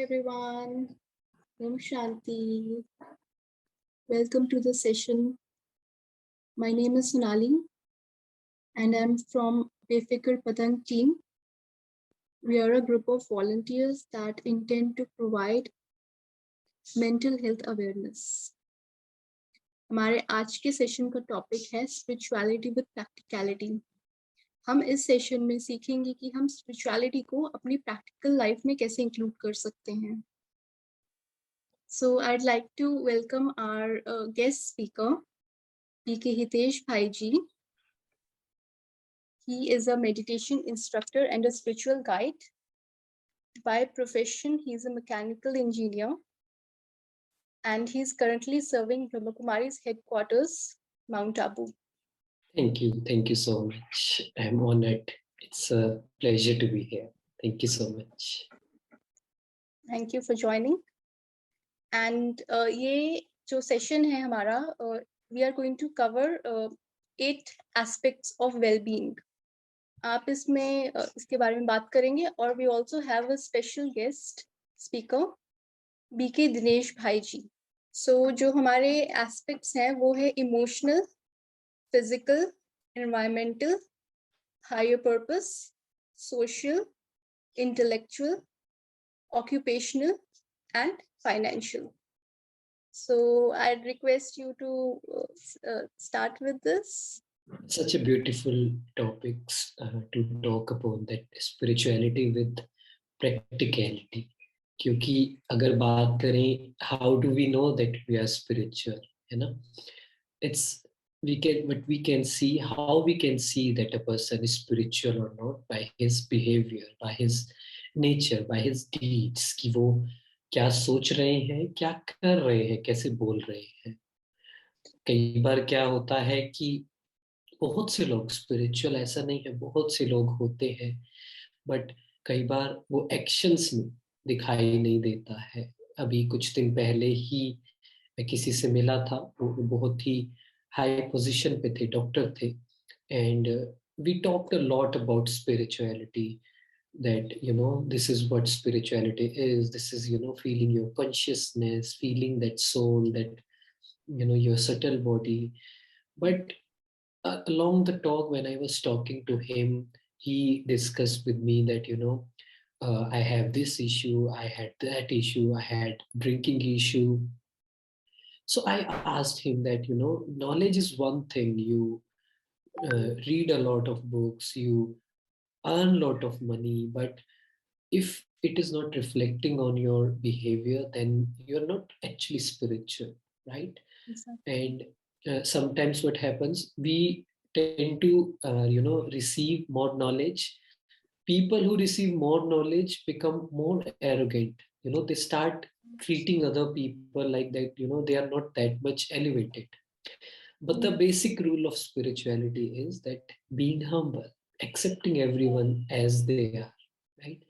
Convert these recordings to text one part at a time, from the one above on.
everyone. Om Shanti. Welcome to the session. My name is Sonali and I'm from Befikar Patang team. We are a group of volunteers that intend to provide mental health awareness. हमारे आज के session का topic है spirituality with practicality. हम इस session में सीखेंगे कि हम स्पिरिचुअलिटी को अपनी प्रैक्टिकल लाइफ में कैसे इंक्लूड कर सकते हैं। So I'd like to welcome our guest speaker, P.K. Hitesh Bhaiji. He is a meditation instructor and a spiritual guide. By profession, he is a mechanical engineer, and he is currently serving Brahmakumari's headquarters, Mount Abu. Thank you so much. I'm honored. It's a pleasure to be here. Thank you so much. Thank you for joining. And ये जो session है हमारा, we are going to cover 8 aspects of well-being. आप इसमें इसके बारे में बात करेंगे और we also have a special guest speaker, B.K. Dinesh भाई जी. So जो हमारे aspects हैं वो है emotional, physical, environmental, higher purpose, social, intellectual, occupational, and financial. So I'd request you to start with this. Such a beautiful topics to talk about, that spirituality with practicality. क्योंकि अगर बात करें how do we know that we are spiritual, है ना? We can see how we can see that a person is spiritual or not by his behavior, by his nature, by his deeds, कि वो क्या सोच रहे हैं, क्या कर रहे हैं, कैसे बोल रहे हैं. कई बार क्या होता है कि बहुत से लोग स्पिरिचुअल, ऐसा नहीं है, बहुत से लोग होते हैं, बट कई बार वो एक्शंस में दिखाई नहीं देता है. अभी कुछ दिन पहले ही मैं किसी से मिला था, वो बहुत ही हाई पोजीशन पे थे, डॉक्टर थे, and we talked a lot about spirituality, that this is what spirituality is. This is feeling your consciousness, feeling that soul, that your subtle body. But along the talk, when I was talking to him, he discussed with me that I have this issue, I had that issue, I had drinking issue. So I asked him that knowledge is one thing. You read a lot of books, you earn a lot of money, but if it is not reflecting on your behavior, then you're not actually spiritual, right? Exactly. And sometimes what happens, we tend to receive more knowledge. People who receive more knowledge become more arrogant. They start treating other people like that, they are not that much elevated. But the basic rule of spirituality is that being humble, accepting everyone as they are, right?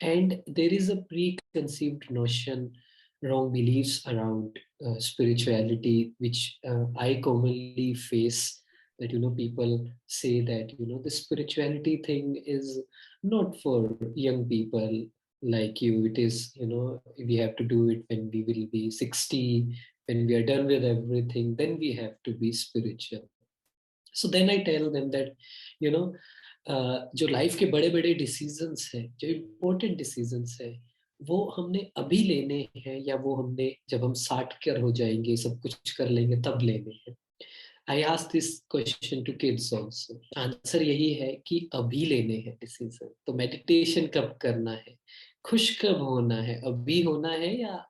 And there is a preconceived notion, wrong beliefs around spirituality, which I commonly face. That people say that the spirituality thing is not for young people like you. It is we have to do it when we will be 60, when we are done with everything, then we have to be spiritual. So then I tell them that जो life के बड़े बड़े decisions हैं, जो important decisions हैं, वो हमने अभी लेने हैं या वो हमने जब हम 60 कर हो जाएंगे, सब कुछ कर लेंगे, तब लेने हैं. I ask this question to kids also. Answer यही है कि अभी लेने हैं डिसीजन. तो मेडिटेशन कब करना है, खुश कब होना है, अभी होना है या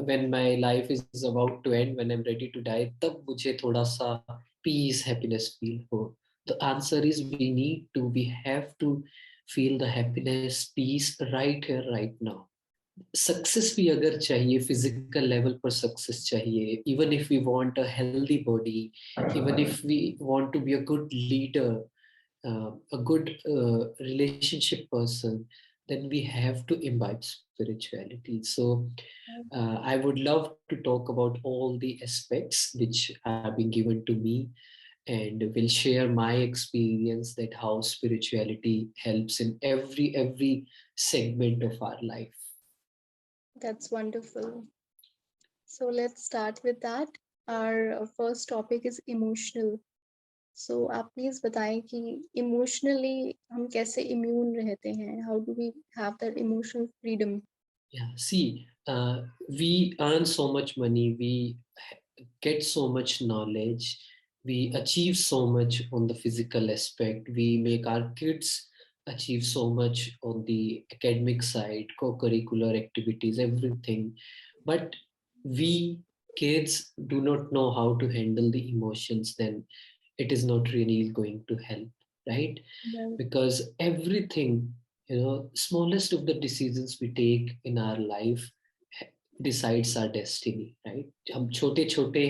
when my life is about to end, when I'm ready to die, तब मुझे थोड़ा सा peace, happiness feel हो. The answer is we have to feel the happiness, peace right here, right now. Success भी अगर चाहिए, फिजिकल लेवल पर success चाहिए, even if we want a healthy body, even if we want to be a good leader, a good relationship person, then we have to imbibe spirituality. So I would love to talk about all the aspects which have been given to me, and will share my experience that how spirituality helps in every segment of our life. That's wonderful. So let's start with that. Our first topic is emotional. So आप please बताएं कि emotionally हम कैसे immune रहते हैं, how do we have that emotional freedom? Yeah, see, we earn so much money, we get so much knowledge, we achieve so much on the physical aspect, we make our kids achieve so much on the academic side, co-curricular activities, everything. But we kids do not know how to handle the emotions, then it is not really going to help, right? Right. Because everything, smallest of the decisions we take in our life decides our destiny, right? हम छोटे छोटे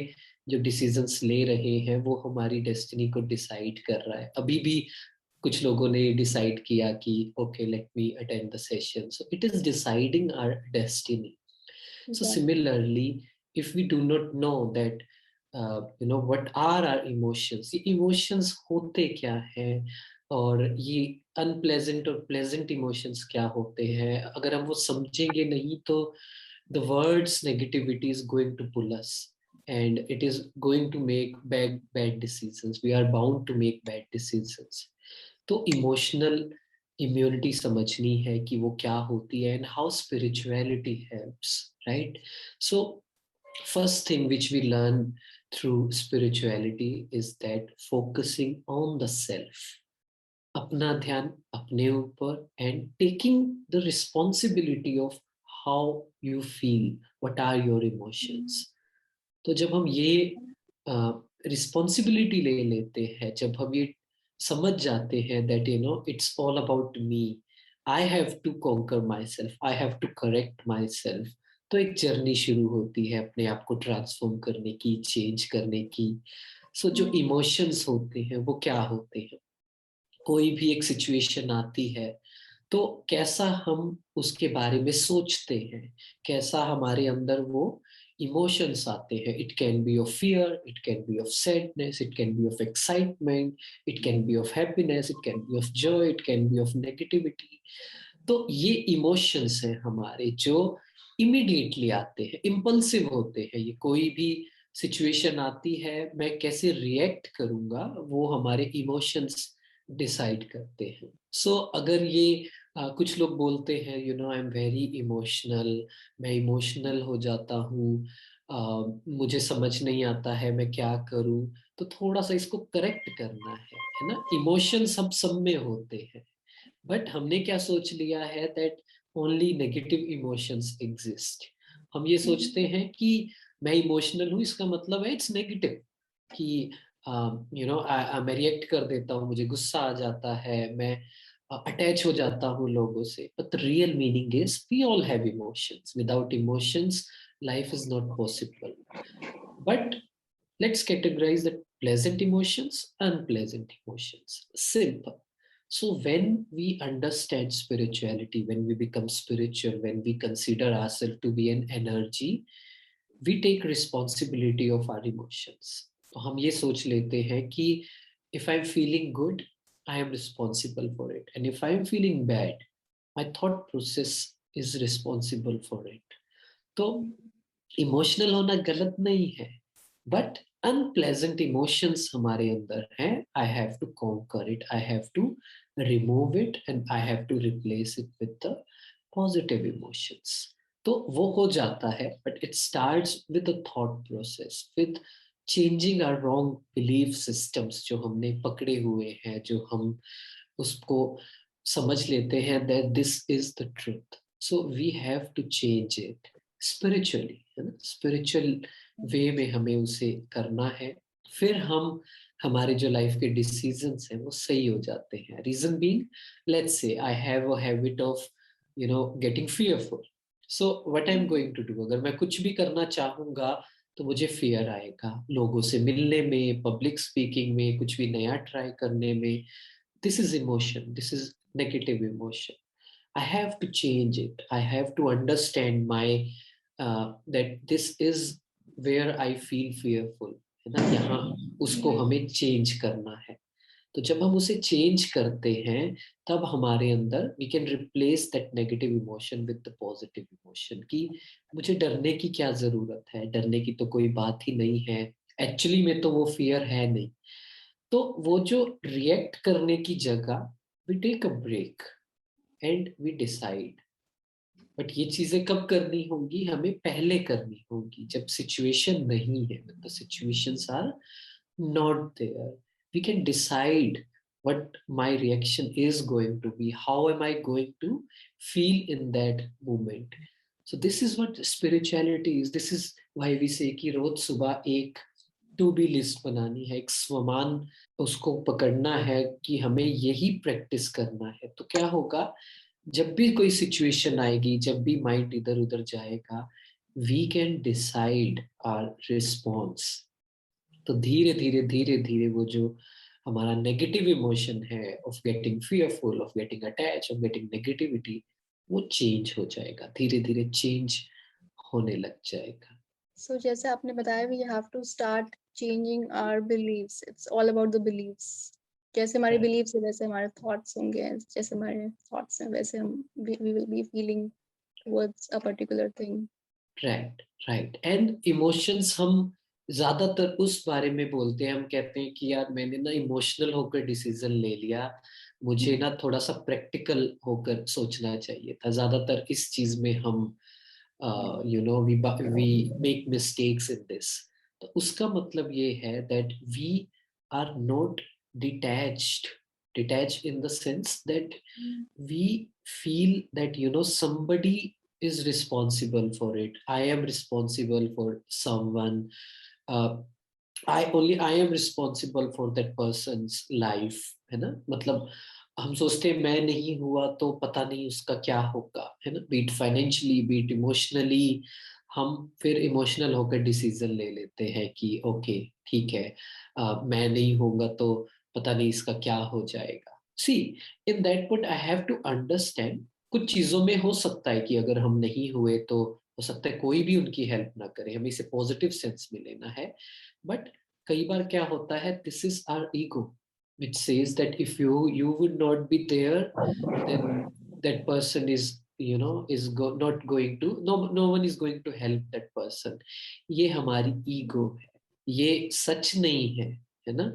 जो decisions ले रहे हैं वो हमारी destiny को डिसाइड कर रहा है. अभी भी कुछ लोगों ने डिसाइड किया कि okay let me attend the session, so it is deciding our destiny. So Exactly. similarly, if we do not know that what are our emotions, ये emotions होते क्या हैं और ये अनप्लेजेंट और प्लेजेंट इमोशंस क्या होते हैं, अगर हम वो समझेंगे नहीं तो the words negativity is going to pull us and it is going to make bad decisions. We are bound to make bad decisions. तो इमोशनल इम्यूनिटी समझनी है कि वो क्या होती है and how spirituality helps, right? So first thing which we learn through spirituality is that focusing on the self, अपना ध्यान अपने ऊपर and taking the responsibility of how you feel, what are your emotions. तो जब हम ये responsibility ले लेते हैं, जब हम ये समझ जाते हैं that it's all about me, I have to conquer my self, I have to correct my self, तो एक जर्नी शुरू होती है अपने आप को ट्रांसफॉर्म करने की, चेंज करने की. सो जो इमोशंस होते हैं वो क्या होते हैं, कोई भी एक सिचुएशन आती है तो कैसा हम उसके बारे में सोचते हैं, कैसा हमारे अंदर वो इमोशंस आते हैं. It can be of fear, it can be of sadness, it can be of excitement, it can be of happiness, it can be of Joy, it can be of negativity. तो ये emotions हैं हमारे जो immediately आते हैं, impulsive होते हैं. ये कोई भी सिचुएशन आती है, मैं कैसे रिएक्ट करूंगा वो हमारे इमोशंस डिसाइड करते हैं. सो अगर ये कुछ लोग बोलते हैं आई एम वेरी इमोशनल, मैं इमोशनल हो जाता हूँ, मुझे समझ नहीं आता है मैं क्या करूँ, तो थोड़ा सा इसको करेक्ट करना है ना. इमोशन सब में होते हैं, बट हमने क्या सोच लिया है that only negative emotions exist. हम ये सोचते हैं कि मैं इमोशनल हूँ इसका मतलब है इट्स नेगेटिव, कि मैं रिएक्ट कर देता हूँ, मुझे गुस्सा आ जाता है, मैं अटैच हो जाता हूँ लोगों से. But the real meaning is we all have emotions. Without emotions life is not possible. But let's categorize the pleasant emotions, unpleasant emotions. Simple. So when we understand spirituality, when we become spiritual, when we consider ourselves to be an energy, we take responsibility of our emotions. तो हम ये सोच लेते हैं कि if I'm feeling good, I am responsible for it. And if I'm feeling bad, my thought process is responsible for it. तो emotional होना गलत नहीं है, बट अनप्लेजेंट इमोशंस हमारे अंदर हैं. I have to conquer it, I have to remove it and I have to replace it with the positive emotions. तो वो हो जाता है, but it starts with a thought process, with changing our wrong belief systems जो हमने पकड़े हुए हैं, जो हम उसको समझ लेते हैं that this is the truth. So we have to change it spiritually, है ना. स्पिरिचुअल वे में हमें उसे करना है, फिर हम हमारे जो लाइफ के डिसीजंस हैं वो सही हो जाते हैं. Reason being, let's say I have a habit of getting fearful. So what I am going to do, अगर मैं कुछ भी करना चाहूंगा तो मुझे फियर आएगा लोगों से मिलने में, पब्लिक स्पीकिंग में, कुछ भी नया ट्राई करने में. This is emotion, this is negative emotion. I have to change it, I have to understand my that this is where I feel fearful, है ना. यहाँ उसको हमें चेंज करना है. तो जब हम उसे चेंज करते हैं तब हमारे अंदर we can replace that negative emotion with the positive emotion, कि मुझे डरने की क्या जरूरत है, डरने की तो कोई बात ही नहीं है, एक्चुअली में तो वो फियर है नहीं। तो वो जो रिएक्ट करने की जगह we take a break and we decide. But ये चीजें कब करनी होंगी, हमें पहले करनी होगी जब सिचुएशन नहीं है, the situations are not there. We can decide what my reaction is going to be, how am I going to feel in that moment. So this is what spirituality is. This is why we say कि रोज सुबह एक to be list बनानी है, एक स्वमान उसको पकड़ना है कि हमें यही प्रैक्टिस करना है। तो क्या होगा, जब भी कोई सिचुएशन आएगी, जब भी माइंड इधर उधर जाएगा, we can decide our response. तो धीरे धीरे धीरे धीरे वो जो हमारा नेगेटिव इमोशन है of getting fearful, of getting attach, of getting negativity, वो चेंज हो जाएगा, धीरे धीरे चेंज होने लग जाएगा। So जैसे आपने बताया, we have to start changing our beliefs. It's all about the beliefs. जैसे हमारे beliefs है वैसे हमारे thoughts होंगे, जैसे हमारे thoughts हैं वैसे हम we will be feeling towards a particular thing. Right right. And emotions हम ज्यादातर उस बारे में बोलते हैं, हम कहते हैं कि यार मैंने ना इमोशनल होकर डिसीजन ले लिया, मुझे ना थोड़ा सा प्रैक्टिकल होकर सोचना चाहिए था। ज्यादातर इस चीज में हम we make mistakes in this. तो उसका मतलब ये है that we are not detached, detached in the sense that we feel that somebody is responsible for it, I am responsible for someone, uh, I am responsible for that person's life, है ना। मतलब हम सोचते हैं मैं नहीं हुआ तो पता नहीं उसका क्या होगा, है ना, बीट फाइनेंशियली बीट इमोशनली। हम फिर इमोशनल होकर डिसीजन ले लेते हैं कि ओके ठीक है, मैं नहीं होऊंगा तो पता नहीं इसका क्या हो जाएगा। See, in that point I have to understand, कुछ चीजों में हो सकता है कि अगर हम नहीं हुए तो हो सकता है कोई भी उनकी हेल्प ना करे, हमें इसे पॉजिटिव सेंस में लेना है। बट कई बार क्या होता है, this is our ego which says that if you would not be there, then that person is not going to, no one is going to help that person। ये हमारी ego है, ये सच नहीं है ना।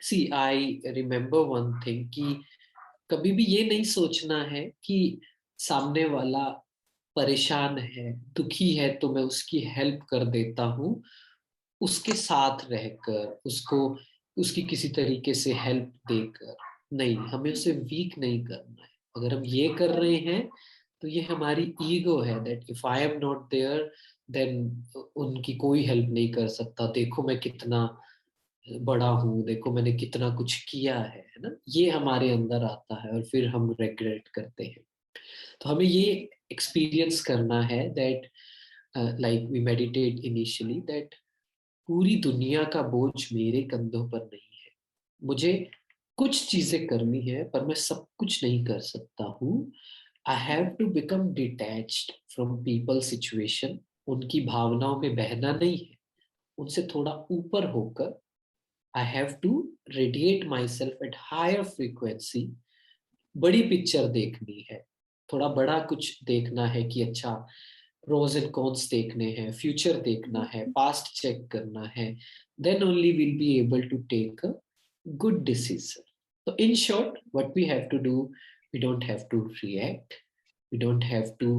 सी आई रिमेम्बर वन थिंग कि कभी भी ये नहीं सोचना है कि सामने वाला परेशान है, दुखी है तो मैं उसकी हेल्प कर देता हूँ, उसके साथ रहकर उसको उसकी किसी तरीके से हेल्प देकर। नहीं, हमें उसे वीक नहीं करना है। अगर हम ये कर रहे हैं तो ये हमारी ईगो है that if I am not there then उनकी कोई हेल्प नहीं कर सकता, देखो मैं कितना बड़ा हूँ, देखो मैंने कितना कुछ किया है ना। ये हमारे अंदर आता है और फिर हम रिग्रेट करते हैं। तो हमें ये एक्सपीरियंस करना है that like we meditate initially that पूरी दुनिया का बोझ मेरे कंधों पर नहीं है, मुझे कुछ चीजें करनी है पर मैं सब कुछ नहीं कर सकता हूँ। I have to become detached from people situation, उनकी भावनाओं में बहना नहीं है, उनसे थोड़ा ऊपर होकर I have to radiate my self at higher frequency. बड़ी पिक्चर देखनी है, थोड़ा बड़ा कुछ देखना है कि अच्छा प्रोज एंड कॉन्स देखने हैं, फ्यूचर देखना है, पास्ट चेक करना है, then only will be able to take a good decision. तो in short what we have to do, we don't have to react, we don't have to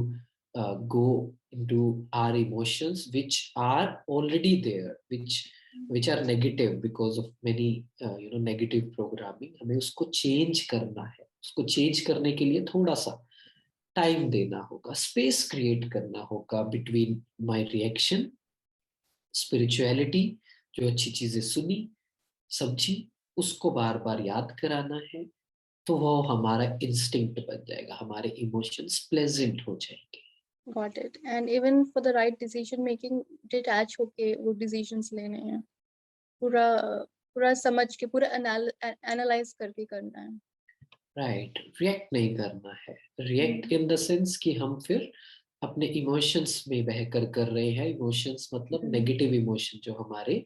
go into our emotions which are already there, which are negative because of many negative programming। हमें उसको change करना है, उसको change करने के लिए थोड़ा सा टाइम देना होगा, स्पेस क्रिएट करना होगा बिटवीन माय रिएक्शन, स्पिरिचुअलिटी जो अच्छी चीजें सुनी समझी उसको बार बार याद कराना है, तो वो हमारा इंस्टिंक्ट बन जाएगा, हमारे इमोशंस प्लेजेंट हो जाएंगे। Got it. And even for the right decision making, detach होके वो decisions लेने हैं, पूरा पूरा समझ के, पूरा एनालाइज करके करना है। राइट, रिएक्ट नहीं करना है। रिएक्ट इन द सेंस कि हम फिर अपने इमोशंस में बहकर कर रहे हैं। इमोशंस मतलब नेगेटिव इमोशन जो हमारे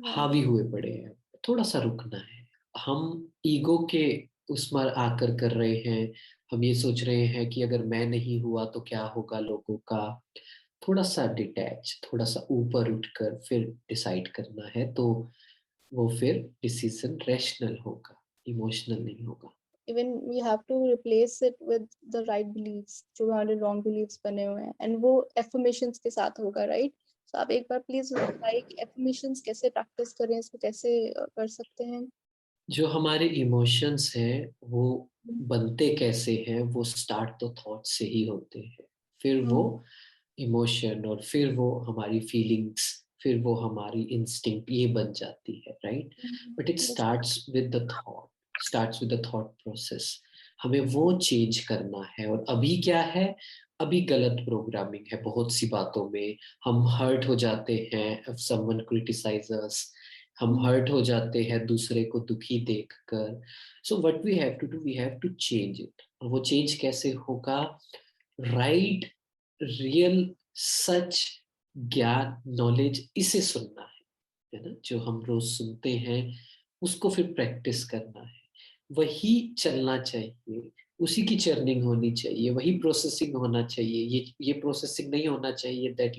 हावी हुए पड़े हैं, थोड़ा सा रुकना है। हम ईगो के उसमें आकर कर रहे हैं। हम ये सोच रहे हैं कि अगर मैं नहीं हुआ तो क्या होगा लोगों का। थोड़ा सा डिटैच, थोड़ा सा ऊपर उठकर फिर डिसाइड करना है, तो वो फिर डिसीजन रैशनल होगा, इमोशनल नहीं होगा। Even we have to replace it with the right beliefs, जो हमारे wrong beliefs बने हुए हैं, and वो affirmations के साथ होगा, right? So आप एक बार प्लीज बताइए कि affirmations कैसे practice करें, इसको कैसे कर सकते हैं? जो हमारे इमोशंस हैं वो बनते कैसे हैं, वो स्टार्ट तो थॉट से ही होते हैं। फिर वो इमोशन, और फिर वो हमारी फीलिंग्स, फिर वो हमारी इंस्टिंक्ट ये बन जाती है, right. But it Yes. Starts with the thought process. हमें वो चेंज करना है। और अभी क्या है, अभी गलत प्रोग्रामिंग है बहुत सी बातों में। हम हर्ट हो जाते हैं if someone criticizes us, हम हर्ट हो जाते हैं दूसरे को दुखी देखकर। So what we have to do, we have to change it. और वो चेंज कैसे होगा? राइट, रियल, सच, ज्ञान, नॉलेज, इसे सुनना है ना, जो हम रोज सुनते हैं उसको फिर प्रैक्टिस करना है। वही चलना चाहिए, उसी की चर्निंग होनी चाहिए, वही प्रोसेसिंग होना चाहिए। ये प्रोसेसिंग नहीं होना चाहिए that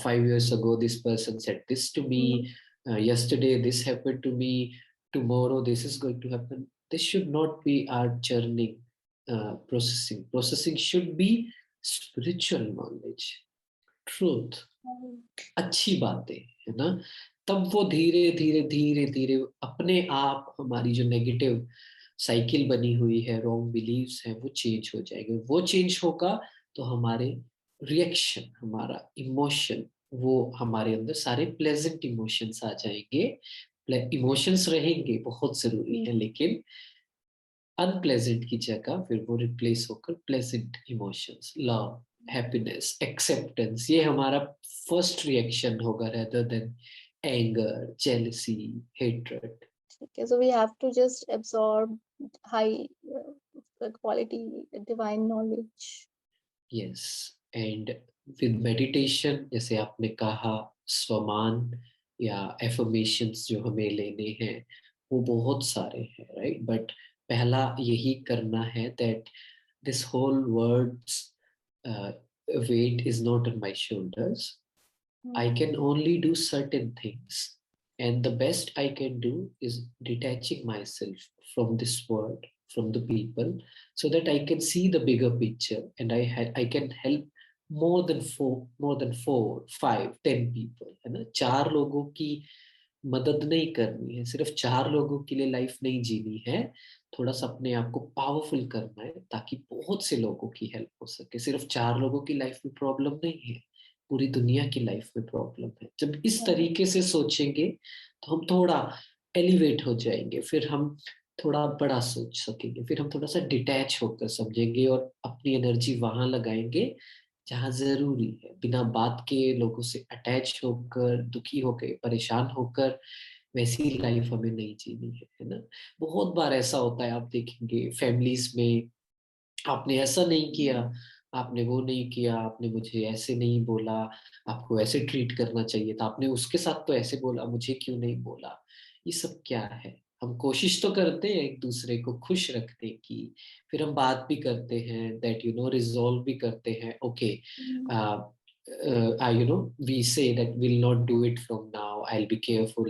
5 years ago this person said this to me, yesterday this happened to me, tomorrow this is going to happen. This should not be our churning. Processing should be spiritual knowledge, truth, अच्छी बातें, है ना। तब वो धीरे धीरे धीरे धीरे अपने आप हमारी जो नेगेटिव साइकिल बनी हुई है, रॉन्ग बिलीव्स है, वो चेंज हो जाएंगे। वो चेंज होगा तो हमारे रिएक्शन, हमारा इमोशन, वो हमारे अंदर सारे प्लेजेंट इमोशंस आ जाएंगे। इमोशंस रहेंगे, बहुत जरूरी है, लेकिन अनप्लेजेंट की जगह फिर वो रिप्लेस होकर pleasant emotions, love, happiness, acceptance, ये हमारा फर्स्ट रिएक्शन होगा rather than anger, jealousy, hatred. Okay, so we have to just absorb high quality divine knowledge. Yes, and with meditation, जैसे आपने कहा, स्वमान या एफर्मेशंस जो हमें लेने हैं वो बहुत सारे हैं, राइट। बट पहला यही करना है that this whole world's weight is not on my shoulders. I can only do certain things, and the best I can do is detaching myself from this world, from the people, so that I can see the bigger picture, and I can help more than 4, 5, 10 people, है ना। 4 लोगों की मदद नहीं करनी है, सिर्फ 4 लोगों के लिए लाइफ नहीं जीनी है। थोड़ा सा अपने आप को पावरफुल करना है ताकि बहुत से लोगों की हेल्प हो सके। सिर्फ 4 लोगों की लाइफ में प्रॉब्लम नहीं है, पूरी दुनिया की लाइफ में प्रॉब्लम है। जब इस तरीके से सोचेंगे तो हम थोड़ा एलिवेट हो जाएंगे, फिर हम थोड़ा बड़ा सोच सकेंगे, फिर हम थोड़ा सा डिटैच होकर समझेंगे और अपनी एनर्जी वहां लगाएंगे जहाँ जरूरी है। बिना बात के लोगों से अटैच होकर, दुखी होकर, परेशान होकर वैसी लाइफ हमें नहीं जीनी है ना। बहुत बार ऐसा होता है, आप देखेंगे फैमिलीज में, आपने ऐसा नहीं किया, आपने वो नहीं किया, आपने मुझे ऐसे नहीं बोला, आपको ऐसे ट्रीट करना चाहिए था, आपने उसके साथ तो ऐसे बोला, मुझे क्यों नहीं बोला। ये सब क्या है? हम कोशिश तो करते हैं एक दूसरे को खुश रखने की, फिर हम बात भी करते हैं दैट रिजॉल्व भी करते हैं, okay, we say that we'll not do it from now, I'll be careful,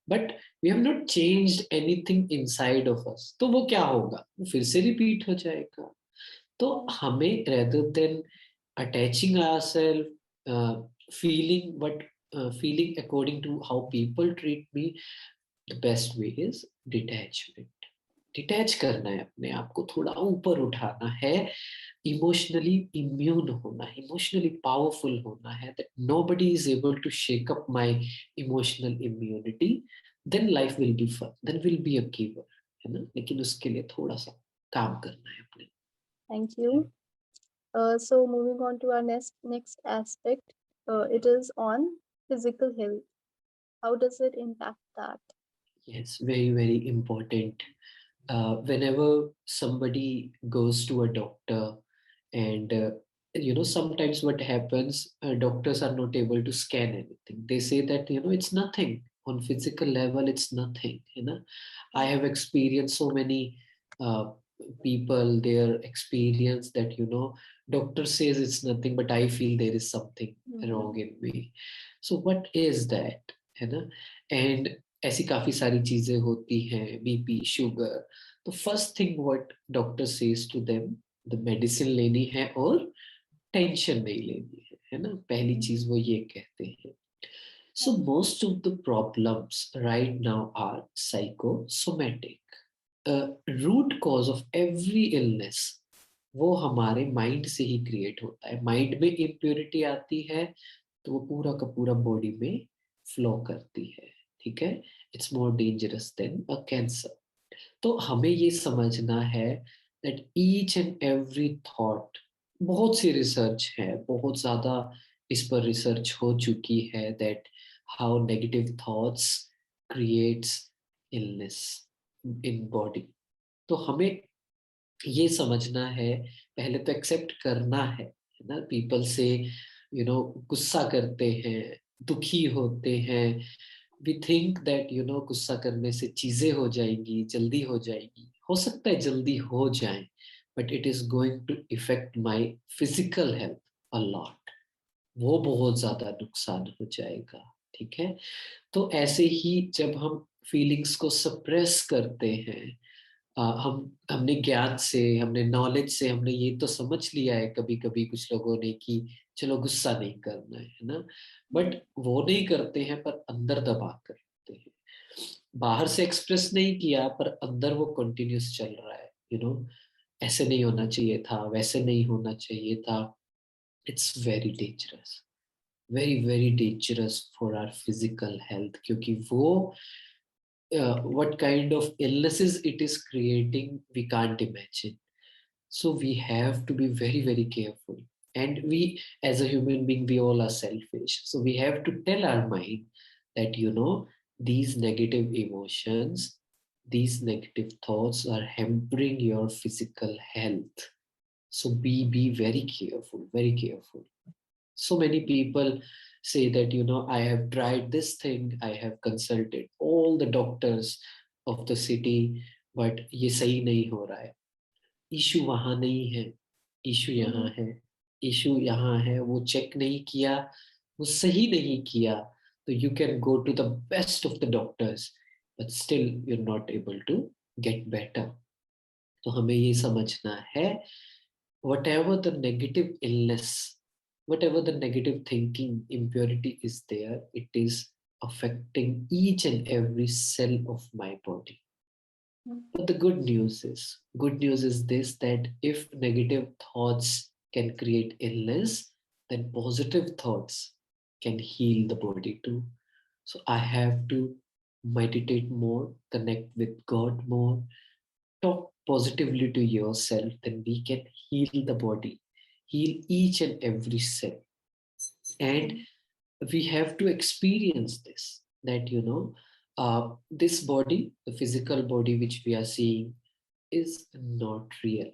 but we have not changed anything inside of us, तो वो क्या होगा, वो फिर से रिपीट हो जाएगा। तो हमें rather than attaching ourselves, feeling what feeling according to how people treat me, the best way is detachment. Detach करना है, अपने आप को थोड़ा ऊपर उठाना है, इमोशनली इम्यून होना है, इमोशनली पावरफुल होना है, that nobody is able to shake up my emotional immunity, then life will be fun, then will be a giver, है ना। लेकिन उसके लिए थोड़ा सा काम करना है अपने। Thank you. So moving on to our next aspect, it is on physical health. How does it impact that? Yes, very, very important. Whenever somebody goes to a doctor, and sometimes what happens, doctors are not able to scan anything. They say that it's nothing, On physical level it's nothing, I have experienced so many uh, people, their experience that doctor says it's nothing, but I feel there is something wrong Mhm. in me. So what is that, है ना? And ऐसी काफी सारी चीजें होती हैं, BP, sugar. तो first thing what doctor says to them, the medicine लेनी है और टेंशन नहीं लेनी है ना? पहली चीज वो ये कहते हैं. So most of the problems right now are psychosomatic. Root cause of every illness वो हमारे माइंड से ही क्रिएट होता है. माइंड में इम्प्योरिटी आती है तो वो पूरा का पूरा बॉडी में फ्लो करती है. ठीक है? It's more dangerous than a cancer. तो हमें ये समझना है that each and every thought, बहुत सी रिसर्च है, बहुत ज्यादा इस पर रिसर्च हो चुकी है that how negative thoughts creates illness in body. तो हमें ये समझना है, पहले तो एक्सेप्ट करना है ना? पीपल से गुस्सा करते हैं, दुखी होते हैं, वी थिंक दैट गुस्सा करने से चीजें हो जाएंगी, जल्दी हो जाएगी. हो सकता है जल्दी हो जाए, but it is going to effect my physical health a lot. वो बहुत ज्यादा नुकसान हो जाएगा. ठीक है? तो ऐसे ही जब हम फीलिंग्स को सप्रेस करते हैं, हमने ज्ञान से, हमने नॉलेज से, हमने ये तो समझ लिया है कभी कभी कुछ लोगों ने कि चलो गुस्सा नहीं करना है ना? बट वो नहीं करते हैं, पर अंदर दबा करते हैं. बाहर से एक्सप्रेस नहीं किया पर अंदर वो कंटिन्यूस चल रहा है. ऐसे नहीं होना चाहिए था, वैसे नहीं होना चाहिए था. It's very dangerous, very very dangerous for our physical health. क्योंकि वो what kind of illnesses it is creating we can't imagine. So we have to be very very careful. And we, as a human being, we all are selfish, so we have to tell our mind that these negative emotions, these negative thoughts are hampering your physical health. So be very careful, very careful. So many people say that I have tried this thing, I have consulted all the doctors of the city, but ये सही नहीं हो रहा है. Issue वहां नहीं है, issue यहाँ है. इशू यहाँ है, वो चेक नहीं किया, वो सही नहीं किया. तो you can go to the best of the doctors, but still you're not able to get better. तो हमें ये समझना है, whatever the negative illness, whatever the negative thinking, impurity is there, it is affecting each and every cell of my body. But the good news is this, that if negative thoughts can create illness, then positive thoughts can heal the body too. So I have to meditate more, connect with God more, talk positively to yourself, then we can heal the body, heal each and every cell. And we have to experience this, that this body, the physical body which we are seeing, is not real.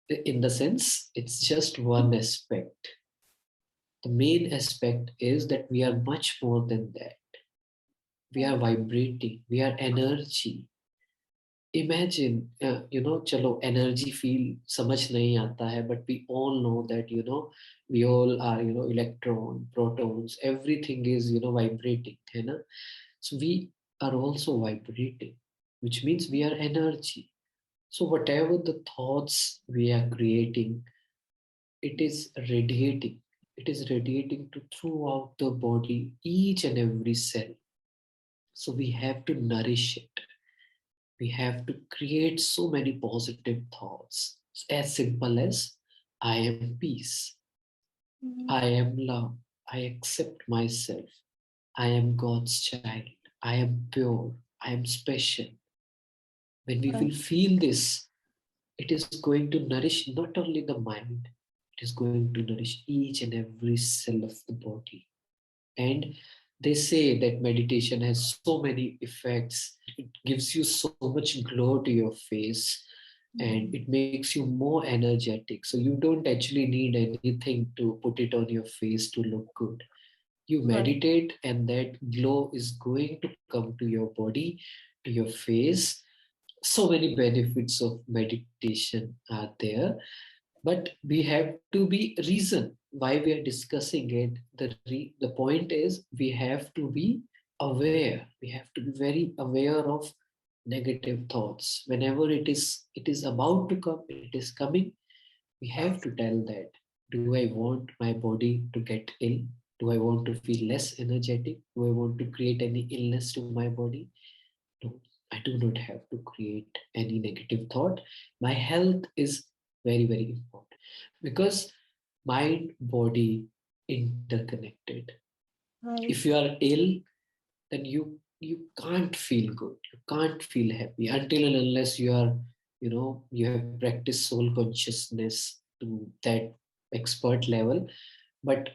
In the sense, it's just one aspect. The main aspect is that we are much more than that. We are vibrating, we are energy. Imagine, चलो energy feel समझ नहीं आता है, but we all know that we all are electron, protons, everything is vibrating, है ना? So we are also vibrating, which means we are energy. So whatever the thoughts we are creating, it is radiating. It is radiating to throughout the body, each and every cell. So we have to nourish it. We have to create so many positive thoughts. As simple as I am peace, I am love, I accept myself, I am God's child, I am pure, I am special. When we will feel this, it is going to nourish not only the mind, it is going to nourish each and every cell of the body. And they say that meditation has so many effects. It gives you so much glow to your face, and it makes you more energetic. So you don't actually need anything to put it on your face to look good. You Right. meditate, and that glow is going to come to your body, to your face. So many benefits of meditation are there, but we have to be reason why we are discussing it. The point is, we have to be aware. We have to be very aware of negative thoughts. Whenever it is about to come, it is coming, we have to tell that, do I want my body to get ill? Do I want to feel less energetic? Do I want to create any illness to my body? No, I do not have to create any negative thought. My health is very, very important, because mind body interconnected. If Right. you are ill, then you can't feel good, you can't feel happy until and unless you have practiced soul consciousness to that expert level. But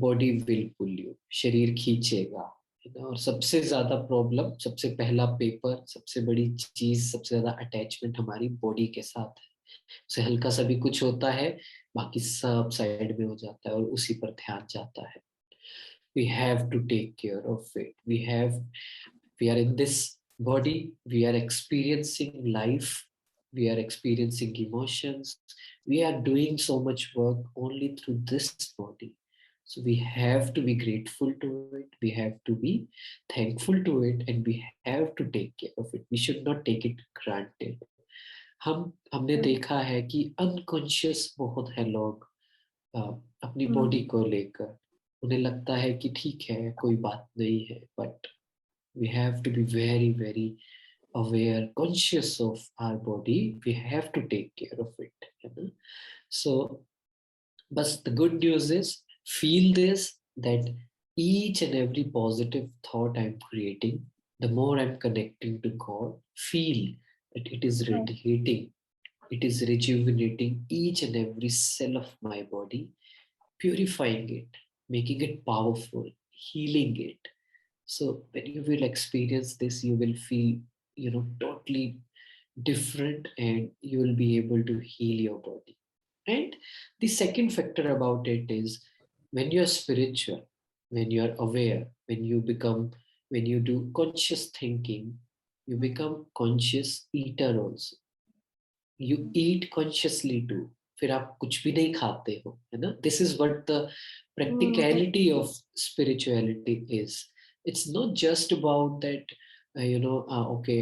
body will pull you, शरीर खींचेगा, है ना। और सबसे ज्यादा problem, सबसे पहला paper, सबसे बड़ी चीज, सबसे ज्यादा अटैचमेंट हमारी बॉडी के साथ है। उसे हल्का सा भी कुछ होता है, बाकी सब साइड में हो जाता है और उसी पर ध्यान जाता है। We have to take care of it. We are in this body, we are experiencing life, we are experiencing emotions, we are doing so much work only through this body. So we have to be grateful to it, we have to be thankful to it, and we have to take care of it. We should not take it granted. हमने Right. देखा है कि unconscious बहुत है लोग अ, अपनी body Mm. को लेकर। उन्हें लगता है कि ठीक है, कोई बात नहीं है, but we have to be very, very aware, conscious of our body. We have to take care of it, you know? So but the good news is, feel this, that each and every positive thought I'm creating, the more I'm connecting to God, feel that it is Right. radiating, it is rejuvenating each and every cell of my body, purifying it, making it powerful, healing it. So when you will experience this, you will feel, totally different, and you will be able to heal your body. And the second factor about it is, when you're spiritual, when you're aware, when you do conscious thinking, you become conscious eater also. You eat consciously too. फिर आप कुछ भी नहीं खाते हो, है ना। This is what the Mm. practicality of spirituality is. It's not just about that, okay,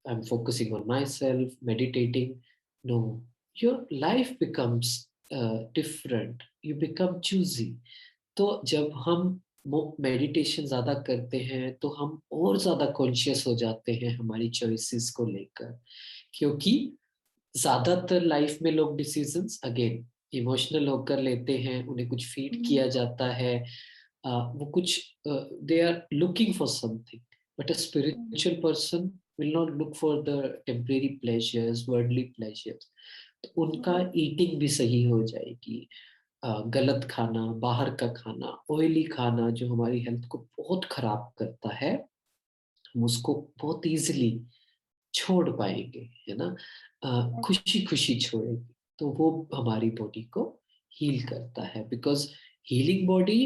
I'm focusing on myself, meditating. No, your life becomes different. You become choosy. तो जब हम मेडिटेशन ज्यादा करते हैं, तो हम और ज्यादा कॉन्शियस हो जाते हैं हमारी चॉइसेस को लेकर। क्योंकि ज्यादातर लाइफ में लोग डिसीजंस अगेन इमोशनल होकर लेते हैं, उन्हें कुछ फीड Mm. किया जाता है, वो कुछ they are looking for something. But a spiritual person will not look for the temporary pleasures, worldly pleasures. तो उनका Right. ईटिंग भी सही हो जाएगी। गलत खाना, बाहर का खाना, ऑयली खाना जो हमारी हेल्थ को बहुत खराब करता है, हम उसको बहुत इजीली छोड़ पाएंगे, है ना। खुशी खुशी छोड़ेंगे, तो वो हमारी बॉडी को हील करता है। Because healing body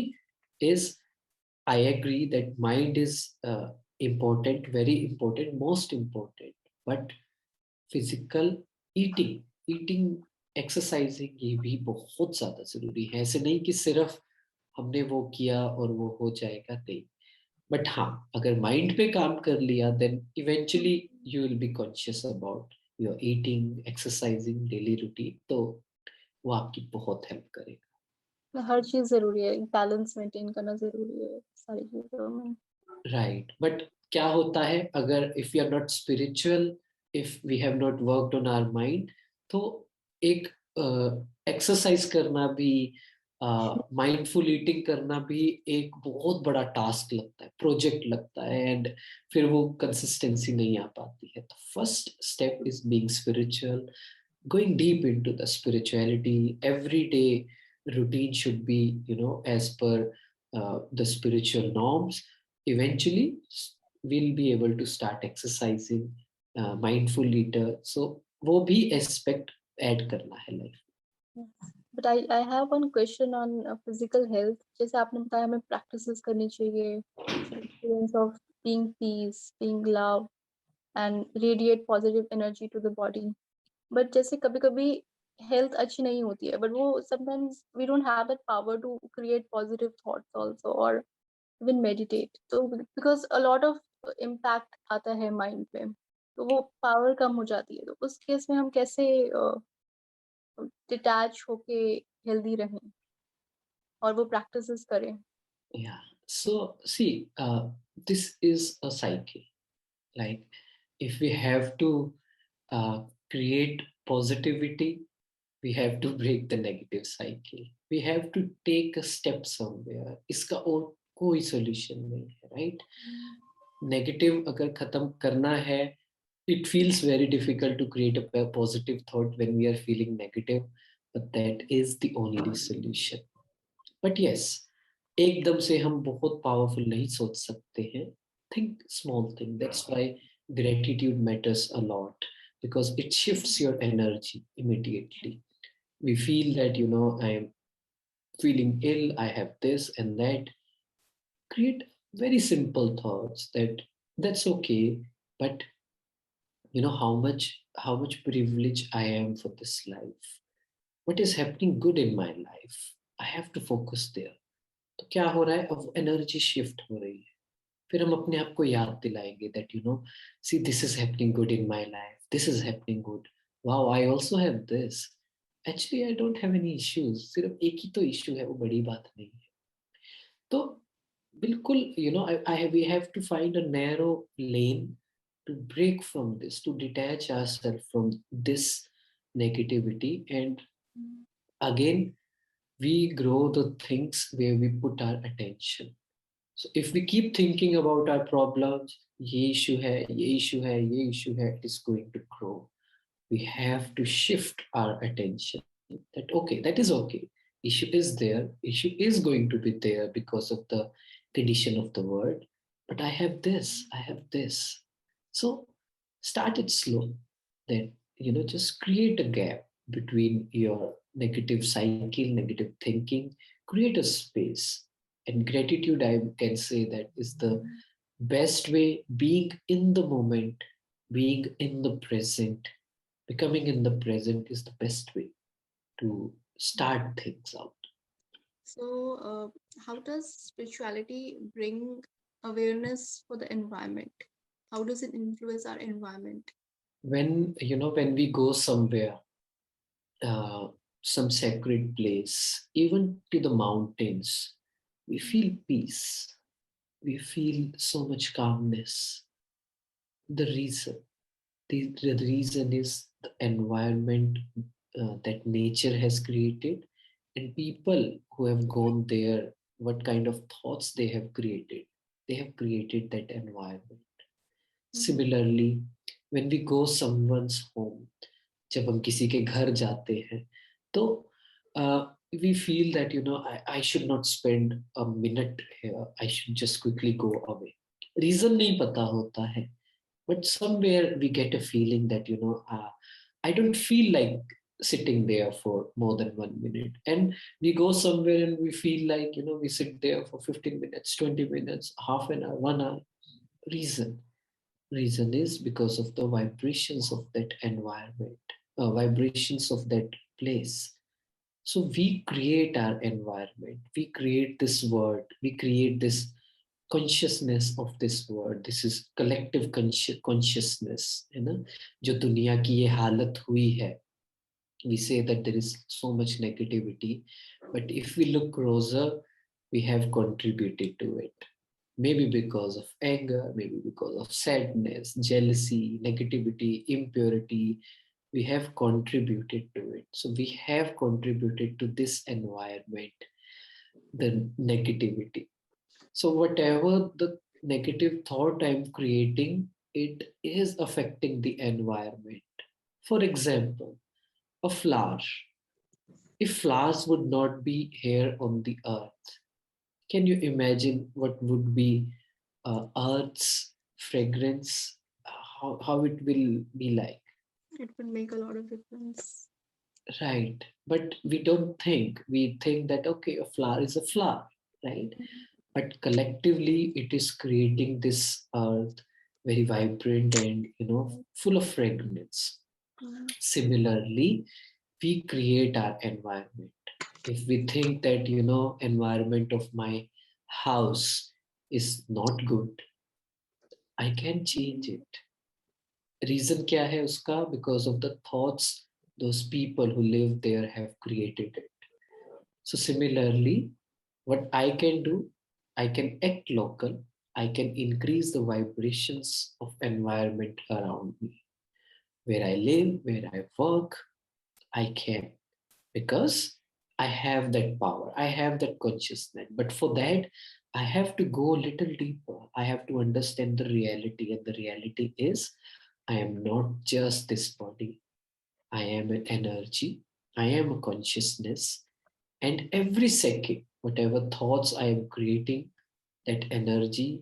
is, I agree that mind is important, very important, most important, but physical eating, eating exercising, ये भी बहुत ज्यादा जरूरी है। ऐसे नहीं कि सिर्फ हमने वो किया और वो हो जाएगा, नहीं। बट हाँ, अगर माइंड पे काम कर लिया, then eventually you will be conscious about your eating, exercising, daily routine. तो वो आपकी बहुत हेल्प करेगा। हर चीज जरूरी है, बैलेंस मेंटेन करना जरूरी है सारी चीजों में। राइट, बट क्या होता है, अगर if you are not spiritual, if we have not worked on our mind, तो एक एक्सरसाइज करना भी, माइंडफुल ईटिंग करना भी एक बहुत बड़ा टास्क लगता है, प्रोजेक्ट लगता है, एंड फिर वो कंसिस्टेंसी नहीं आ पाती है। तो first step is being spiritual, going deep into the spirituality. Every day routine should be, as per the spiritual norms. Eventually we'll be able to start exercising, mindful eater, so वो भी aspect add करना है life। But I have one question on physical health. जैसे आपने बताया हमें practices करनी चाहिए for experience of being peace, being love, and radiate positive energy to the body. But जैसे कभी कभी health अच्छी नहीं होती है, but वो sometimes we don't have that power to create positive thoughts also or even meditate. तो because a lot of impact आता है mind पे, तो वो power कम हो जाती है. तो उस केस में हम कैसे डिटैच होके हेल्दी रहें और वो प्रैक्टिसेस करें. Yeah. So see, this is a cycle. Like if we have to uh, create positivity, we have to break the negative cycle. We have to take a step somewhere. इसका और कोई solution नहीं है, right? Negative अगर खत्म करना है, it feels very difficult to create a positive thought when we are feeling negative, but that is the only solution. But yes, एकदम से हम बहुत पावरफुल नहीं सोच सकते हैं. Think small thing. That's why gratitude matters a lot, because it shifts your energy immediately. We feel that, I am feeling ill, I have this and that. Create very simple thoughts that that's okay, but how much privilege I am for this life. What is happening good in my life? I have to focus there. तो क्या हो रहा है, अब energy shift हो रही है. फिर हम अपने आप को याद दिलाएंगे that see this is happening good in my life, this is happening good, wow I also have this, actually I don't have any issues. सिर्फ एक ही तो इशू है, वो बड़ी बात नहीं है. तो बिल्कुल I we have to find a narrow lane to break from this, to detach ourselves from this negativity, and again we grow the things where we put our attention. So if we keep thinking about our problems, ये issue है, ये issue है, ये issue है, it is going to grow. We have to shift our attention that okay, that is okay. Issue is there, issue is going to be there because of the condition of the world. But I have this, I have this. So start it slow. Then just create a gap between your negative cycle, negative thinking. Create a space. And gratitude, I can say, that is the best way. Being in the moment, being in the present, becoming in the present is the best way to start things out. So, how does spirituality bring awareness for the environment? How does it influence our environment? When we go somewhere, uh, some sacred place, even to the mountains, we feel peace, we feel so much calmness. The reason, the reason is the environment that nature has created, and people who have gone there, what kind of thoughts they have created. They have created that environment. Similarly, when we go someone's home, जब हम किसी के घर जाते हैं, तो we feel that I should not spend a minute here. I should just quickly go away. Reason नहीं पता होता है, but somewhere we get a feeling that I don't feel like sitting there for more than 1 minute. And we go somewhere and we feel like we sit there for 15 minutes, 20 minutes, half an hour, 1 hour. Reason is because of the vibrations of that environment, vibrations of that place. So we create our environment, we create this word, we create this consciousness of this word. This is collective consciousness, जो दुनिया की ये हालत हुई है. We say that there is so much negativity, but if we look closer, we have contributed to it. Maybe because of anger, maybe because of sadness, jealousy, negativity, impurity, we have contributed to it. So we have contributed to this environment, the negativity. So whatever the negative thought I'm creating, it is affecting the environment. For example, a flower. If flowers would not be here on the earth, can you imagine what would be earth's fragrance? How it will be like? It will make a lot of difference. right. But we don't think. We think that okay, a flower is a flower, right? But collectively, it is creating this earth very vibrant and full of fragrance. Similarly, we create our environment. If we think that environment of my house is not good, I can change it. Reason क्या है उसका? Because of the thoughts those people who live there have created it. So similarly, what I can do, I can act local. I can increase the vibrations of environment around me, where I live, where I work. I can, because I have that power, I have that consciousness. But for that, I have to go a little deeper. I have to understand the reality, and the reality is I am not just this body. I am an energy, I am a consciousness, and every second, whatever thoughts I am creating, that energy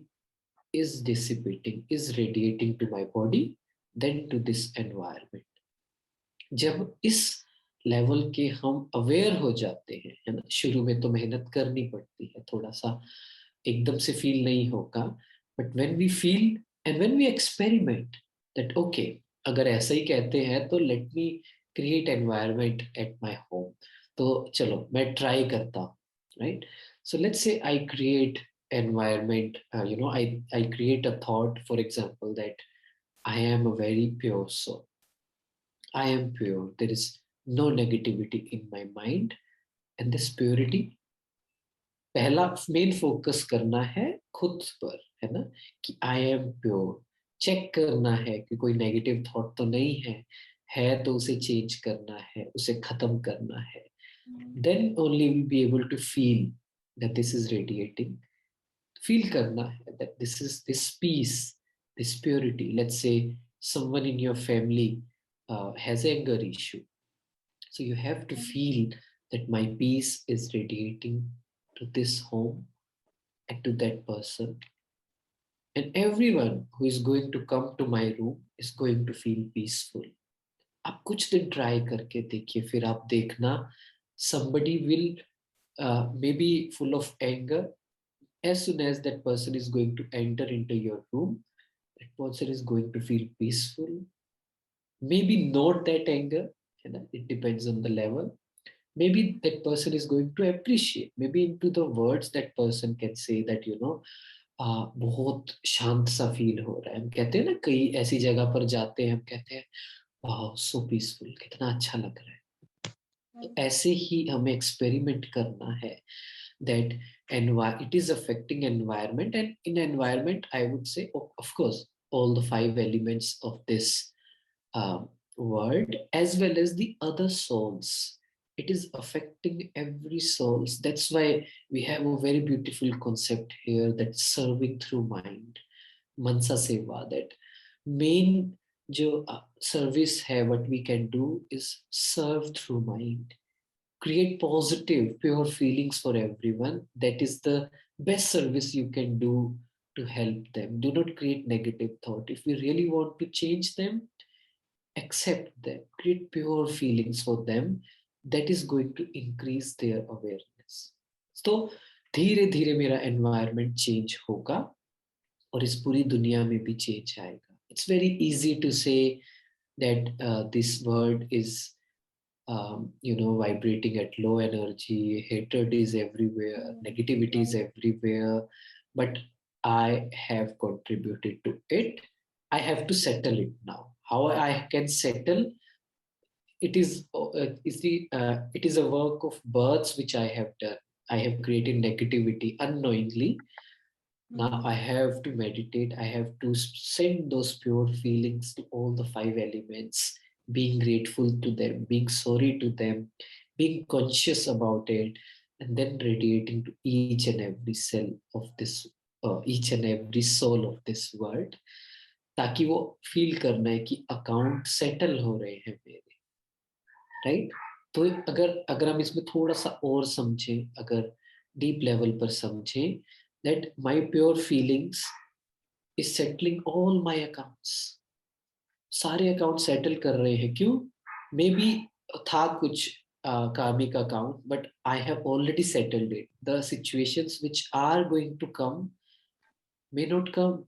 is dissipating, is radiating to my body, then to this environment. जब इस level के हम aware हो जाते हैं, है ना, शुरू में तो मेहनत करनी पड़ती है, थोड़ा सा एकदम से फील नहीं होगा, but when we feel and when we experiment that okay, अगर ऐसा ही कहते हैं तो let me create environment at my home, तो चलो मैं ट्राई करता हूँ, right? So let's say I create environment, I create a thought, for example, that I am a very pure soul. I am pure. There is no negativity in my mind. And this purity, पहला main focus करना है खुद पर, है ना, कि I am pure. Check करना है कि कोई नेगेटिव थॉट तो नहीं है तो उसे चेंज करना है, उसे खत्म करना है. Then only will be able to feel that this is radiating. Feel करना है that this is this peace, this purity. Let's say someone in your family has anger issue. So you have to feel that my peace is radiating to this home and to that person. And everyone who is going to come to my room is going to feel peaceful. आप कुछ दिन try करके देखिए, फिर आप देखना somebody will maybe full of anger. As soon as that person is going to enter into your room, that person is going to feel peaceful. Maybe not that anger, you know, it depends on the level. Maybe that person is going to appreciate, maybe into the words that person can say that बहुत शांत सा feel हो रहा है. हम कहते हैं ना, कई ऐसी जगह पर जाते हैं, हम कहते हैं वाह सो पीसफुल, कितना अच्छा लग रहा है. तो ऐसे ही हमें एक्सपेरिमेंट करना है that it is affecting environment. And in environment I would say, of course, all the five elements of this word, as well as the other souls. It is affecting every souls. That's why we have a very beautiful concept here, that serving through mind, mansa seva. That main जो service है, what we can do is serve through mind, create positive pure feelings for everyone. That is the best service you can do to help them. Do not create negative thought. If we really want to change them, accept them, create pure feelings for them. That is going to increase their awareness. So धीरे धीरे मेरा environment change होगा, और इस पूरी दुनिया में भी change आएगा. It's very easy to say that this word is vibrating at low energy, hatred is everywhere, negativity is everywhere, but I have contributed to it. I have to settle it now. How I can settle it it is a work of births which I have done. I have created negativity unknowingly. Now I have to meditate. I have to send those pure feelings to all the five elements, being grateful to them, being sorry to them, being conscious about it, and then radiating to each and every cell of this, each and every soul of this world, ताकि वो feel करना है कि account settle हो रहे हैं मेरे, right? तो अगर अगर हम इसमें थोड़ा सा और समझें, अगर डीप लेवल पर समझें, that my pure feelings is settling all my accounts. सारे अकाउंट सेटल कर रहे हैं. क्यों? मे बी था कुछ karmic account, but I have already settled it. The situations which are going to come may not come,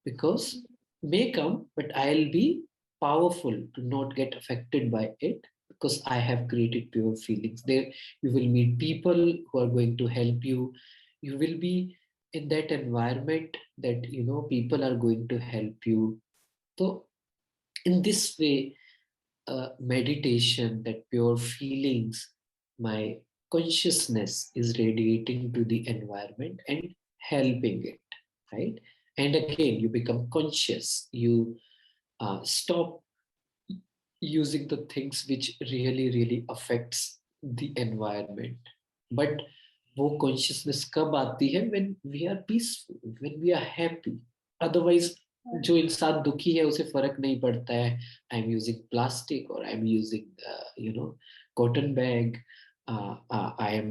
because may come, but I'll be powerful to not get affected by it, because I have created pure feelings. There you will meet people who are going to help you. You will be in that environment that people are going to help you. So in this way, meditation, that pure feelings, my consciousness is radiating to the environment and helping it, right? And again, you become conscious. You stop using the things which really affects the environment. But वो consciousness कब आती है? When we are peaceful, when we are happy. Otherwise, जो इंसान दुखी है उसे फर्क नहीं पड़ता है, आई एम यूजिंग प्लास्टिक और I am using cotton bag, I am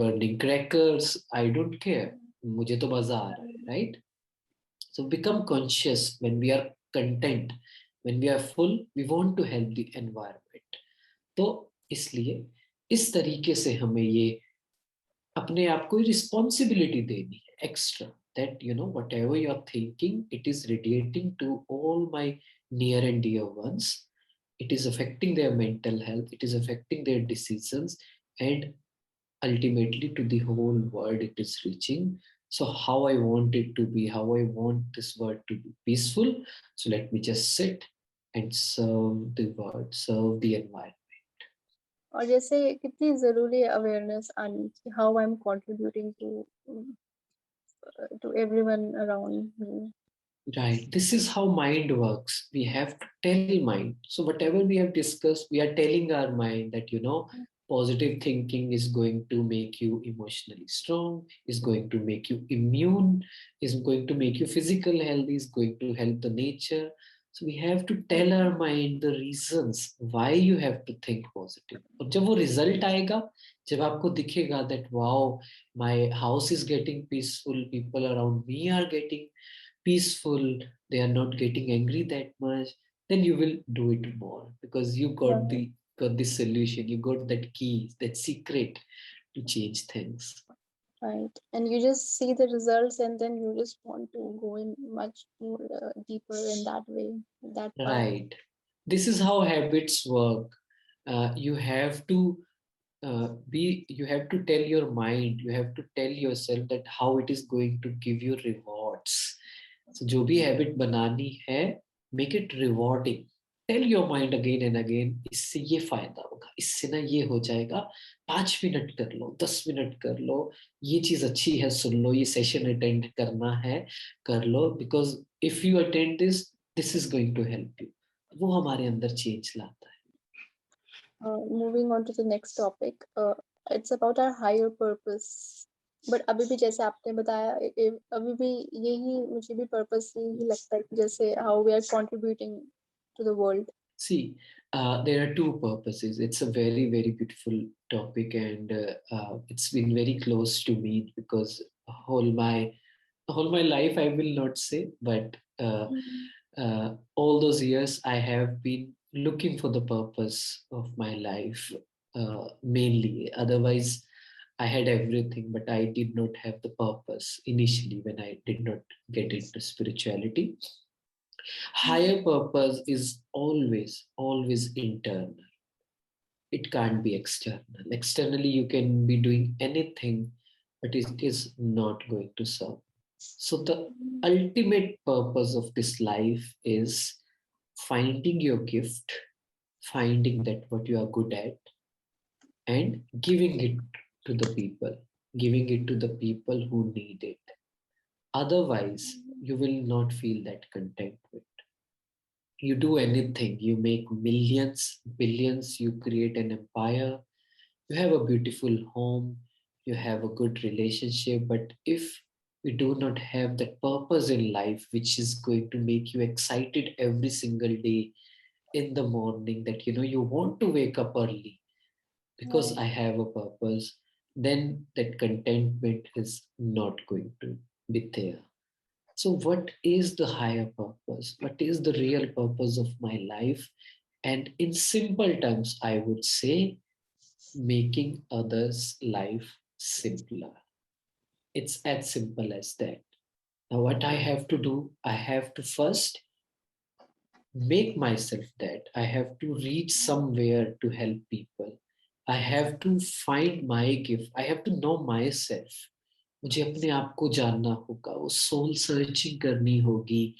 burning crackers, I don't care, मुझे तो मजा आ रहा है, right? So become conscious when we are content, when we are full, we want to help the environment. तो इसलिए इस तरीके से हमें ये अपने आप को रिस्पॉन्सिबिलिटी देनी है extra, that whatever you're thinking, it is radiating to all my near and dear ones. It is affecting their mental health, it is affecting their decisions, and ultimately to the whole world it is reaching. So how I want it to be, how I want this world to be peaceful, so let me just sit and serve the world, serve the environment. और जैसे कितनी जरूरी awareness आनी कि how I am contributing to everyone around me. Right. This is how mind works. We have to tell mind. So whatever we have discussed, we are telling our mind that, positive thinking is going to make you emotionally strong, is going to make you immune, is going to make you physical healthy, is going to help the nature. So we have to tell our mind the reasons why you have to think positive. और जब वो result आएगा, जब आपको दिखेगा that wow, my house is getting peaceful, people around me are getting peaceful, they are not getting angry that much, then you will do it more, because you got the solution, you got that key, that secret to change things. Right, and you just see the results and then you just want to go in much more deeper in that way, that path. Right. This is how habits work. You have to you have to tell your mind, you have to tell yourself that how it is going to give you rewards. So जो भी habit बनानी है, make it rewarding. Tell your mind again and again, इससे ये फायदा होगा, इससे ना ये हो जाएगा, 5 मिनट कर लो, 10 मिनट कर लो, ये चीज अच्छी है, सुन लो, ये सेशन अटेंड करना है, कर लो, because if you attend this, this is going to help you. वो हमारे अंदर चेंज लाता है. Moving on to the next topic, it's about our higher purpose. But अभी भी जैसे आपने बताया, अभी भी यही मुझे भी पर्पस यही लगता है कि जैसे how we are contributing to the world. See, there are two purposes. It's a very beautiful topic, and it's been very close to me, because whole my life, I will not say, but all those years I have been looking for the purpose of my life, mainly. Otherwise, I had everything, but I did not have the purpose initially when I did not get into spirituality. Higher purpose is always internal. It can't be external. Externally, you can be doing anything, but it is not going to serve. So the ultimate purpose of this life is finding your gift, finding that what you are good at, and giving it to the people, giving it to the people who need it. Otherwise, you will not feel that contentment. You do anything, you make millions, billions, you create an empire, you have a beautiful home, you have a good relationship, but if we do not have that purpose in life which is going to make you excited every single day in the morning, that you want to wake up early because I have a purpose, then that contentment is not going to be there. So, what is the higher purpose? What is the real purpose of my life? And in simple terms, I would say making others' life simpler. It's as simple as that. Now, what I have to do, I have to first make myself that. I have to reach somewhere to help people. I have to find my gift. I have to know myself. मुझे अपने आप को जानना होगा, वो soul searching करनी होगी,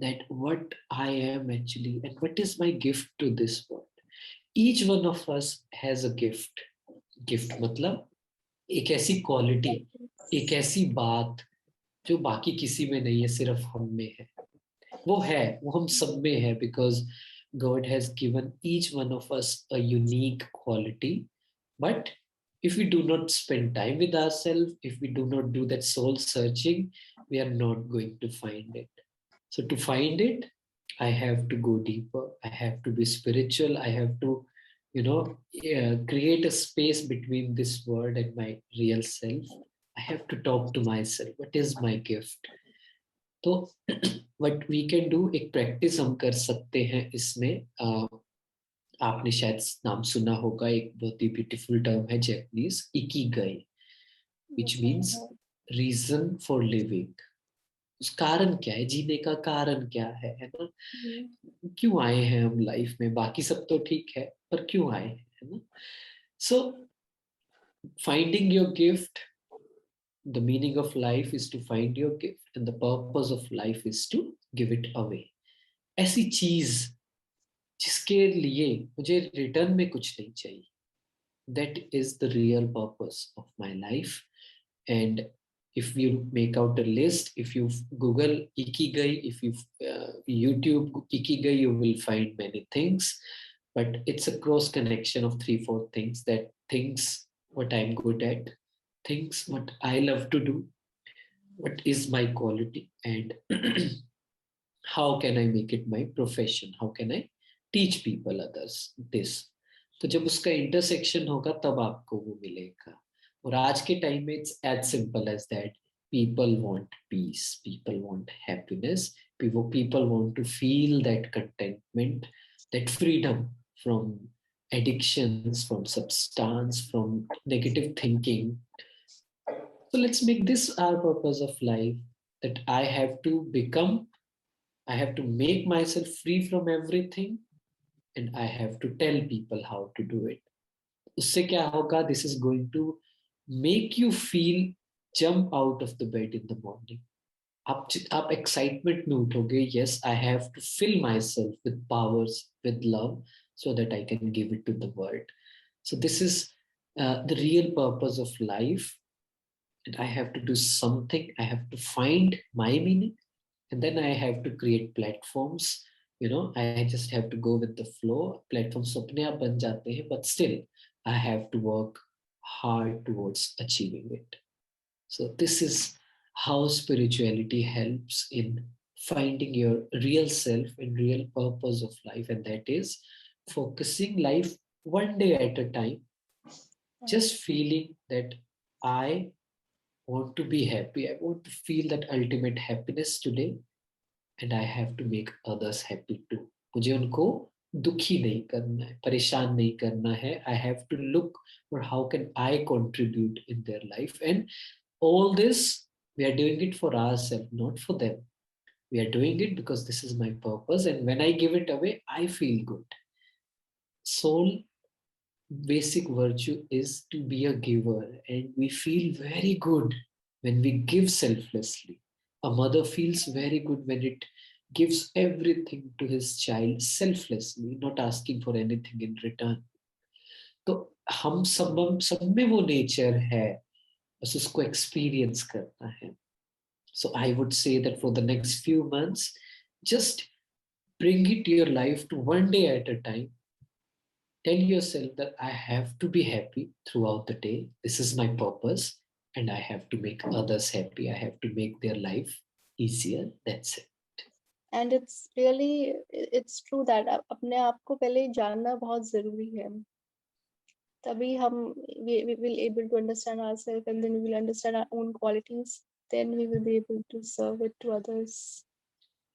that what I am actually and what is my gift to this world. Each one of us has a gift. Gift मतलब एक ऐसी क्वालिटी, एक ऐसी बात जो बाकी किसी में नहीं है, सिर्फ हम में है. वो है, वो हम सब में है, because God has given each one of us a unique quality. But if we do not spend time with ourselves, if we do not do that soul searching, we are not going to find it. So to find it, I have to go deeper. I have to be spiritual. I have to, create a space between this world and my real self. I have to talk to myself. What is my gift? तो what we can do, एक practice हम कर सकते हैं इसमें. आपने शायद नाम सुना होगा, एक बहुत ही ब्यूटीफुल टर्म है Japanese, ikigai, which means reason for living. उस कारण क्या है, जीने का कारण क्या है ना. क्यों आए हैं हम लाइफ में, बाकी सब तो ठीक है, पर क्यों आए हैं, है ना. So finding your gift, the meaning of life is to find your gift and the purpose of life is to give it away. ऐसी चीज जिसके लिए मुझे रिटर्न में कुछ नहीं चाहिए, that is the real purpose of my life. And if you make out a list, if you Google ikigai, if you YouTube ikigai, you will find many things, but it's a cross connection of 3 4 things. That things what I'm good at, things what I love to do, what is my quality, and how can I make it my profession, how can I teach people others this. तो जब उसका intersection होगा तब आपको वो मिलेगा. और आज के टाइम में it's as simple as that. People want peace, people want happiness, people want to feel that contentment, that freedom from addictions, from substance, from negative thinking. So let's make this our purpose of life, that I have to make myself free from everything, and I have to tell people how to do it. उससे क्या होगा? This is going to make you feel jump out of the bed in the morning. आप excitement में उठोगे. Yes, I have to fill myself with powers, with love, so that I can give it to the world. So this is the real purpose of life. And I have to do something. I have to find my meaning, and then I have to create platforms. I just have to go with the flow. Platforms अपने आप बन जाते हैं, but still I have to work hard towards achieving it. So this is how spirituality helps in finding your real self and real purpose of life, and that is focusing life one day at a time, just feeling that I want to be happy. I want to feel that ultimate happiness today, and I have to make others happy too. मुझे उनको दुखी नहीं करना है, परेशान नहीं करना है. I have to look for how can I contribute in their life. And all this, we are doing it for ourselves, not for them. We are doing it because this is my purpose, and when I give it away, I feel good. Soul basic virtue is to be a giver, and we feel very good when we give selflessly. A mother feels very good when it gives everything to his child selflessly, not asking for anything in return. तो हम सब में वो nature है, बस उसको experience करना है. So I would say that for the next few months, just bring it to your life to one day at a time. Tell yourself that I have to be happy throughout the day. This is my purpose, and I have to make others happy. I have to make their life easier. That's it. And it's true that अपने आप को पहले जानना बहुत जरूरी है. तभी हम we will able to understand ourselves, and then we will understand our own qualities. Then we will be able to serve it to others.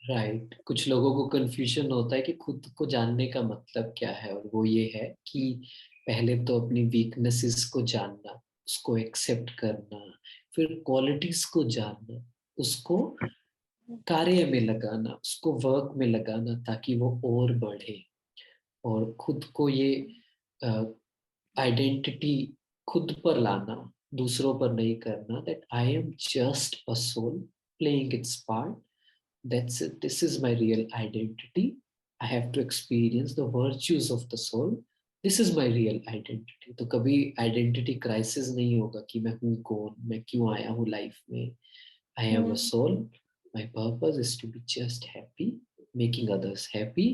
Right कुछ लोगों को कंफ्यूजन होता है कि खुद को जानने का मतलब क्या है, और वो ये है कि पहले तो अपनी वीकनेसेस को जानना, उसको एक्सेप्ट करना, फिर क्वालिटीज को जानना, उसको कार्य में लगाना, उसको वर्क में लगाना ताकि वो और बढ़े, और खुद को ये आइडेंटिटी खुद पर लाना, दूसरों पर नहीं करना, that I am just a soul playing its part, that's it, this is my real identity, I have to experience the virtues of the soul, this is my real identity. तो कभी identity crisis नहीं होगा कि मैं हूँ कौन, मैं क्यों आया हूँ लाइफ में, I am a Hmm. soul, my purpose is to be just happy, making others happy,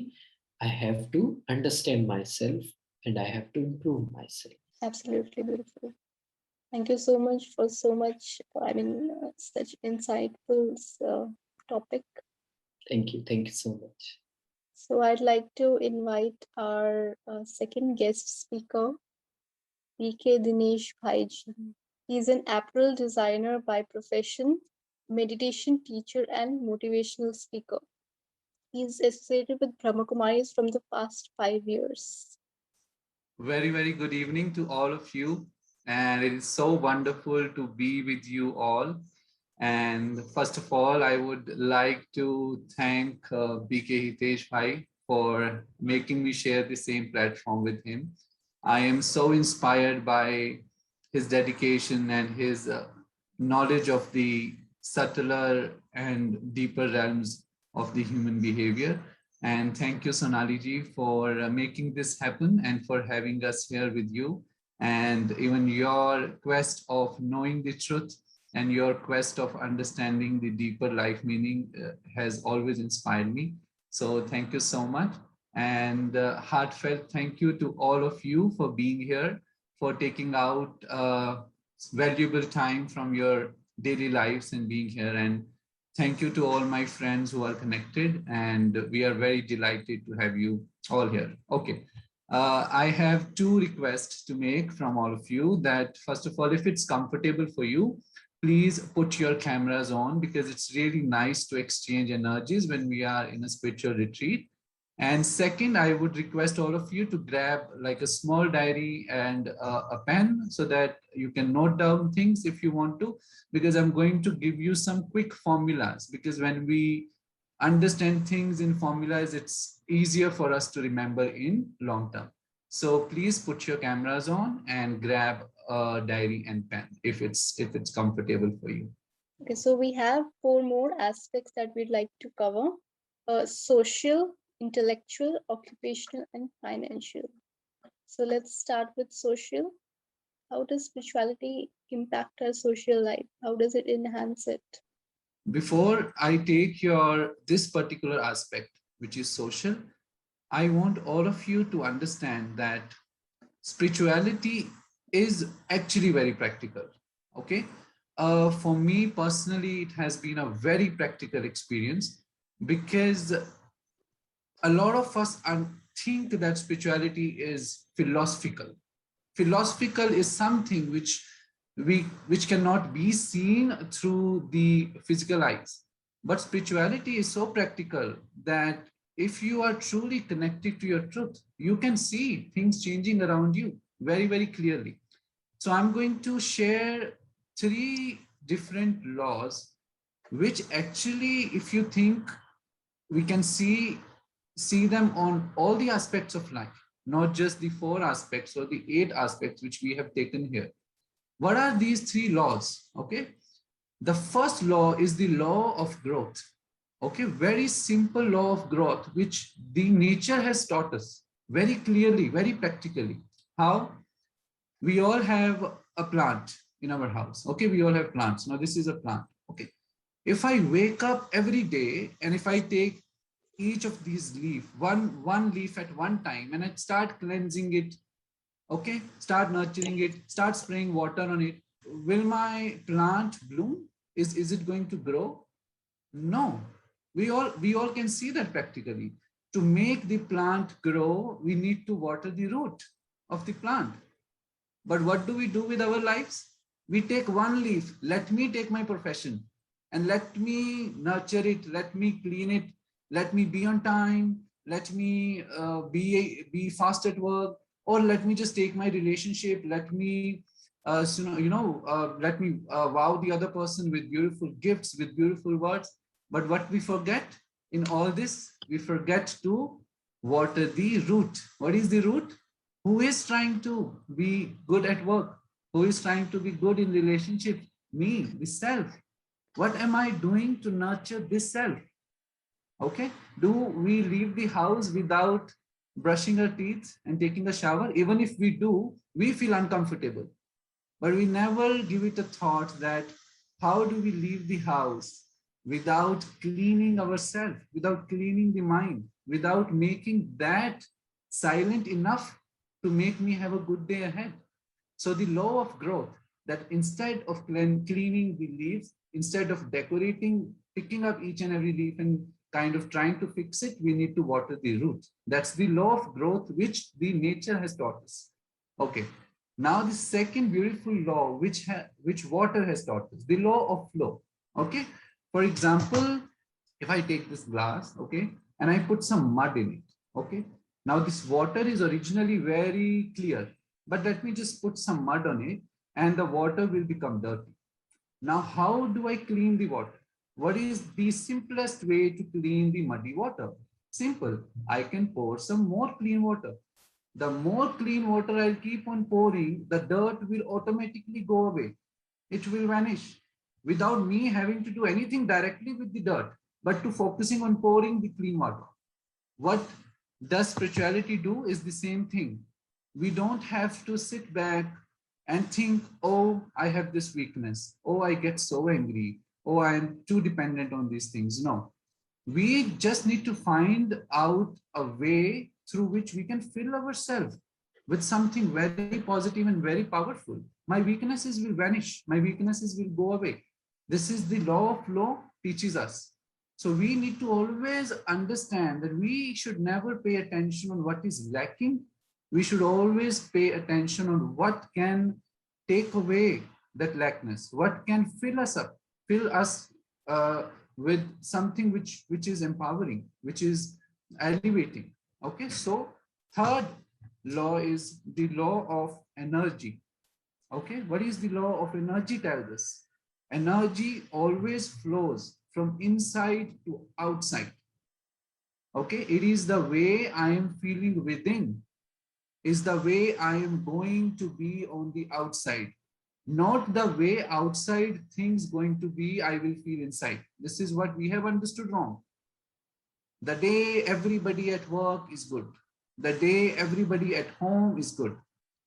I have to understand myself and I have to improve myself. Absolutely beautiful. Thank you so much for so much, such insightful topic. Thank you so much. So I'd like to invite our second guest speaker, PK Dinesh Bhaiji. He's an apparel designer by profession, meditation teacher, and motivational speaker. He's associated with Brahma Kumaris from the past 5 years. Very, very good evening to all of you. And it is so wonderful to be with you all. And first of all, I would like to thank BK Hitesh Bhai for making me share the same platform with him. I am so inspired by his dedication and his knowledge of the subtler and deeper realms of the human behavior. And thank you, Sonali ji, for making this happen and for having us here with you. And even your quest of knowing the truth and your quest of understanding the deeper life meaning has always inspired me. So thank you so much. And heartfelt thank you to all of you for being here, for taking out valuable time from your daily lives and being here. And thank you to all my friends who are connected, and we are very delighted to have you all here. Okay. I have two requests to make from all of you. That first of all, if it's comfortable for you, please put your cameras on, because it's really nice to exchange energies when we are in a spiritual retreat. And second, I would request all of you to grab like a small diary and a pen so that you can note down things if you want to, because I'm going to give you some quick formulas, because when we understand things in formulas, it's easier for us to remember in long term. So please put your cameras on and grab a diary and pen if it's comfortable for you. Okay, so we have four more aspects that we'd like to cover: social, intellectual, occupational, and financial. So let's start with social. How does spirituality impact our social life? How does it enhance it? Before I take your this particular aspect, which is social, I want all of you to understand that spirituality is actually very practical. Okay. For me personally, it has been a very practical experience, because a lot of us think that spirituality is philosophical. Philosophical is something which cannot be seen through the physical eyes, but spirituality is so practical that if you are truly connected to your truth, you can see things changing around you very, very clearly. So I'm going to share three different laws which actually, if you think, we can see them on all the aspects of life, not just the four aspects or the eight aspects which we have taken here. What are these three laws? Okay. The first law is the law of growth. Okay. Very simple law of growth, which the nature has taught us very clearly, very practically. How? We all have a plant in our house. Okay. We all have plants. Now, this is a plant. Okay. If I wake up every day and if I take each of these leaf, one leaf at one time, and I start cleansing it, okay, start nurturing it, start spraying water on it, will my plant bloom? Is it going to grow? No. We all can see that practically. To make the plant grow, we need to water the root of the plant. But what do we do with our lives? We take one leaf. Let me take my profession. and let me nurture it, let me clean it, let me be on time, let me be fast at work, or let me just take my relationship, let me let me wow the other person with beautiful gifts, with beautiful words. But what we forget in all this, we forget to water the root. What is the root? Who is trying to be good at work? Who is trying to be good in relationship? Me, the self. What am I doing to nurture this self? Okay. Do we leave the house without brushing our teeth and taking a shower? Even if we do, we feel uncomfortable. But we never give it a thought that how do we leave the house without cleaning ourselves, without cleaning the mind, without making that silent enough to make me have a good day ahead. So the law of growth, that instead of cleaning the leaves, instead of decorating, picking up each and every leaf and kind of trying to fix it, we need to water the root. That's the law of growth which the nature has taught us. Okay. Now the second beautiful law which water has taught us, the law of flow. Okay. For example, if I take this glass, okay, and I put some mud in it, okay. Now this water is originally very clear, but let me just put some mud on it and the water will become dirty. Now, how do I clean the water? What is the simplest way to clean the muddy water? Simple. I can pour some more clean water. The more clean water I'll keep on pouring, the dirt will automatically go away. It will vanish without me having to do anything directly with the dirt, but to focusing on pouring the clean water. What does spirituality do is the same thing. We don't have to sit back and think, oh, I have this weakness. Oh, I get so angry. Oh, I'm too dependent on these things. No, we just need to find out a way through which we can fill ourselves with something very positive and very powerful. My weaknesses will vanish. My weaknesses will go away. This is the law of flow teaches us. So we need to always understand that we should never pay attention on what is lacking. We should always pay attention on what can take away that lackness, what can fill us up, fill us with something which is empowering, which is elevating. Okay, so third law is the law of energy. Okay, what is the law of energy? Tell us. Energy always flows from inside to outside. Okay, it is the way I am feeling within, is the way I am going to be on the outside, not the way outside things going to be I will feel inside. This is what we have understood wrong. The day everybody at work is good, the day everybody at home is good,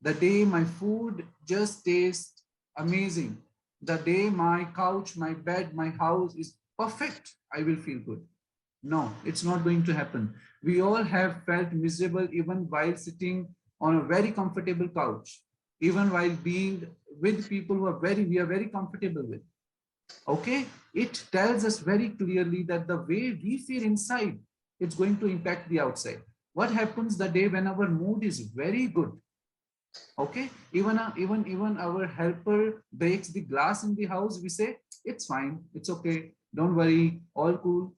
the day my food just tastes amazing, the day my couch, my bed, my house is perfect, I will feel good. No, it's not going to happen. We all have felt miserable even while sitting on a very comfortable couch, even while being with people who are we are very comfortable with. Okay, it tells us very clearly that the way we feel inside, it's going to impact the outside. What happens the day when our mood is very good? Okay, even our helper breaks the glass in the house, we say it's fine, it's okay, don't worry, all cool.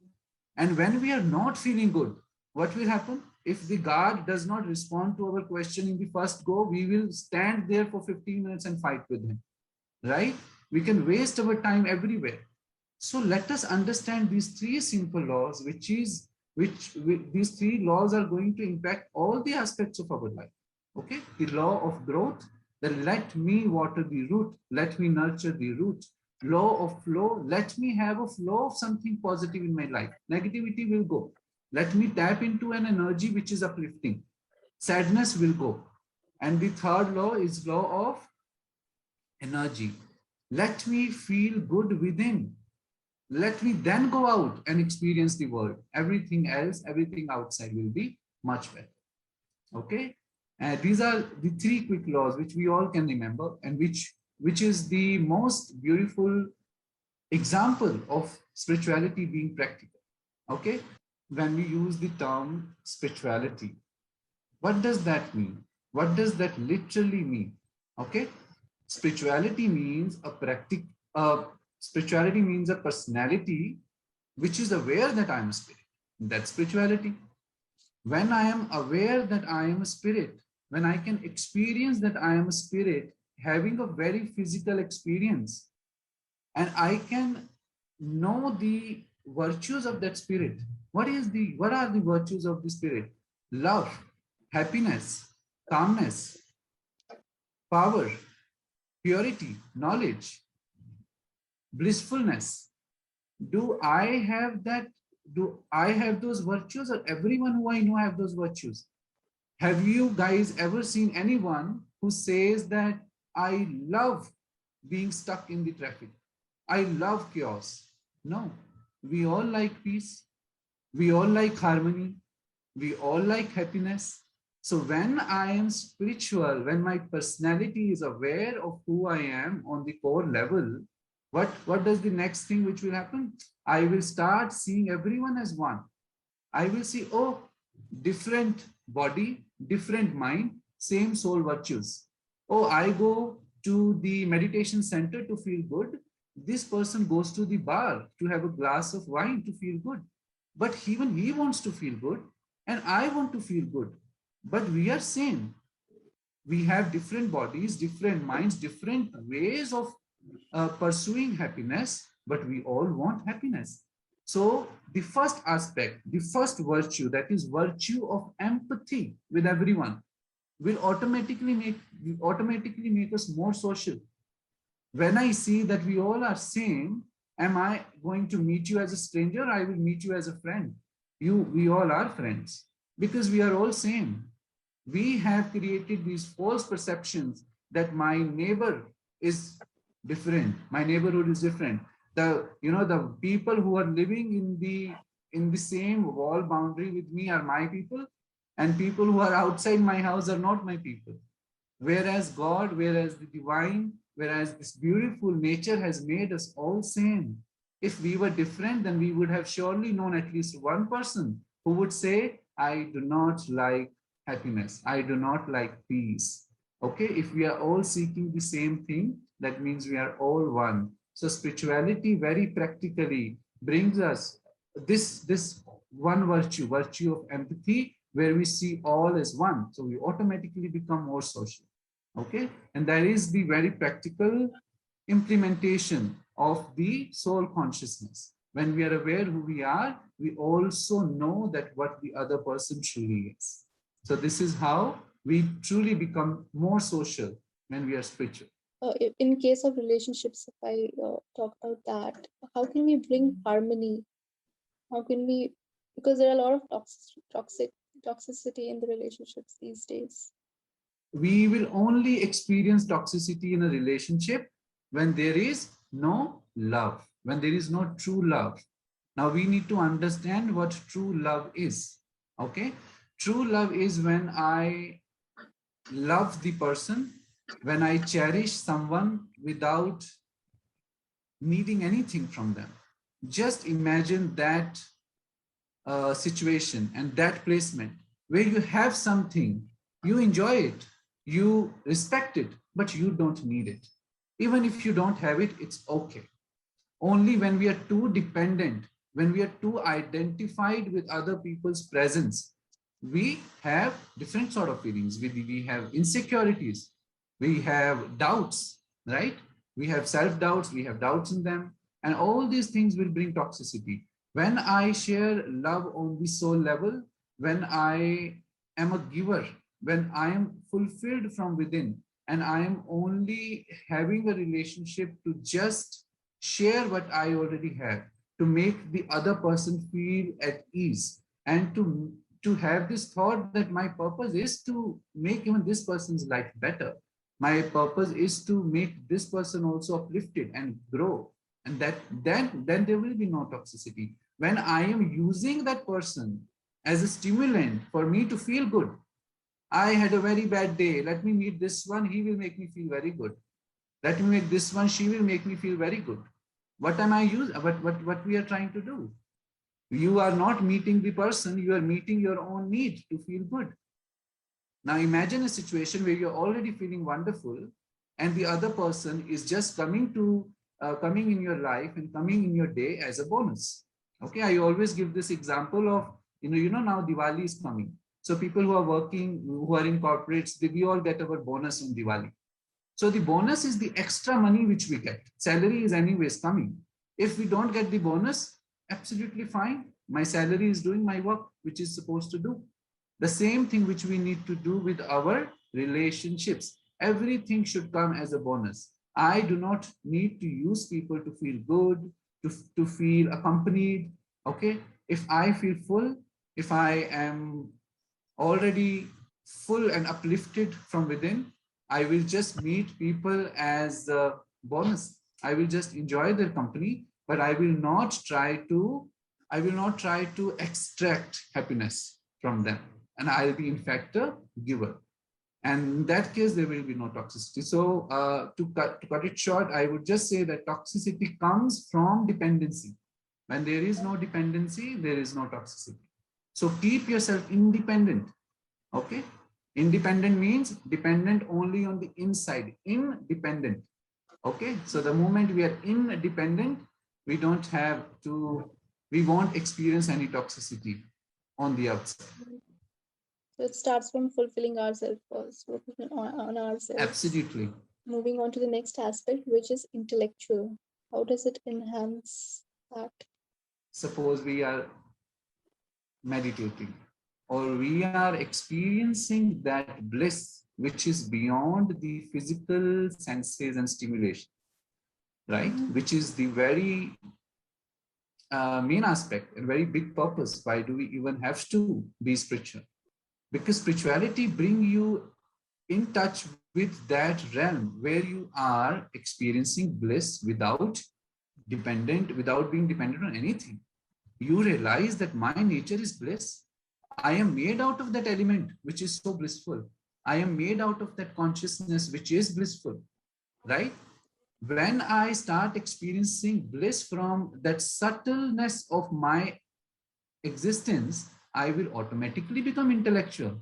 And when we are not feeling good, what will happen? If the guard does not respond to our question in the first go, we will stand there for 15 minutes and fight with him, right? We can waste our time everywhere. So let us understand these three simple laws, these three laws are going to impact all the aspects of our life. Okay, the law of growth, that let me water the root, let me nurture the root. Law of flow, let me have a flow of something positive in my life. Negativity will go. Let me tap into an energy which is uplifting. Sadness will go. And the third law is law of energy. Let me feel good within. Let me then go out and experience the world. Everything else, everything outside will be much better. Okay, and these are the three quick laws which we all can remember, and which is the most beautiful example of spirituality being practical. Okay, when we use the term spirituality, what does that mean? What does that literally mean? Okay, spirituality means a practice. Spirituality means a personality which is aware that I am a spirit. That's spirituality. When I am aware that I am a spirit, when I can experience that I am a spirit, having a very physical experience, and I can know the virtues of that spirit. What are the virtues of the spirit? Love, happiness, calmness, power, purity, knowledge, blissfulness. Do I have that? Do I have those virtues, or everyone who I know have those virtues? Have you guys ever seen anyone who says that I love being stuck in the traffic? I love chaos. No, we all like peace. We all like harmony. We all like happiness. So when I am spiritual, when my personality is aware of who I am on the core level, what does the next thing which will happen? I will start seeing everyone as one. I will see, oh, different body, different mind, same soul virtues. Oh, I go to the meditation center to feel good. This person goes to the bar to have a glass of wine to feel good. But even he wants to feel good, and I want to feel good. But we are same. We have different bodies, different minds, different ways of pursuing happiness, but we all want happiness. So the first aspect, the first virtue, that is virtue of empathy with everyone, will automatically make us more social. When I see that we all are same, am I going to meet you as a stranger? I will meet you as a friend. We all are friends because we are all same. We have created these false perceptions that my neighbor is different, my neighborhood is different. The people who are living in the same wall boundary with me are my people, and people who are outside my house are not my people. Whereas God, whereas the divine, whereas this beautiful nature has made us all same. If we were different, then we would have surely known at least one person who would say, I do not like happiness, I do not like peace. Okay, if we are all seeking the same thing, that means we are all one. So spirituality very practically brings us this one virtue of empathy, where we see all as one. So we automatically become more social. Okay, and that is the very practical implementation of the soul consciousness. When we are aware who we are, we also know that what the other person truly is. So this is how we truly become more social when we are spiritual. In case of relationships, if I talk about that, how can we bring harmony? How can we, because there are a lot of toxicity in the relationships these days. We will only experience toxicity in a relationship when there is no love, when there is no true love. Now we need to understand what true love is. Okay, true love is when I love the person, when I cherish someone without needing anything from them. Just imagine that situation and that placement where you have something, you enjoy it, you respect it, but you don't need it. Even if you don't have it, it's okay. Only when we are too dependent, when we are too identified with other people's presence, we have different sort of feelings. We have insecurities, we have doubts, right? We have self-doubts, we have doubts in them, and all these things will bring toxicity. When I share love on the soul level, when I am a giver, when I am fulfilled from within, and I am only having a relationship to just share what I already have, to make the other person feel at ease, and to have this thought that my purpose is to make even this person's life better. My purpose is to make this person also uplifted and grow. And that then there will be no toxicity. When I am using that person as a stimulant for me to feel good, I had a very bad day. Let me meet this one. He will make me feel very good. Let me make this one. She will make me feel very good. What am I using? What we are trying to do? You are not meeting the person. You are meeting your own need to feel good. Now imagine a situation where you're already feeling wonderful, and the other person is just coming to coming in your life and coming in your day as a bonus. Okay, I always give this example of, now Diwali is coming. So people who are working, who are in corporates, we all get our bonus on Diwali. So the bonus is the extra money which we get. Salary is anyways coming. If we don't get the bonus, absolutely fine. My salary is doing my work, which is supposed to do. The same thing which we need to do with our relationships. Everything should come as a bonus. I do not need to use people to feel good, to feel accompanied. Okay. If I feel full, if I am already full and uplifted from within, I will just meet people as a bonus. I will just enjoy their company, but I will not try to extract happiness from them. And I'll be in fact a giver. And in that case, there will be no toxicity. So to cut it short, I would just say that toxicity comes from dependency. When there is no dependency, there is no toxicity. So keep yourself independent. Okay. Independent means dependent only on the inside. Independent. Okay. So the moment we are independent, we won't experience any toxicity on the outside. So it starts from fulfilling ourselves first, focusing on ourselves. Absolutely. Moving on to the next aspect, which is intellectual. How does it enhance that? Suppose we are meditating, or we are experiencing that bliss which is beyond the physical senses and stimulation, right? Which is the very main aspect and very big purpose. Why do we even have to be spiritual? Because spirituality brings you in touch with that realm where you are experiencing bliss without being dependent on anything. You realize that my nature is bliss. I am made out of that element which is so blissful. I am made out of that consciousness which is blissful, right? When I start experiencing bliss from that subtleness of my existence, I will automatically become intellectual,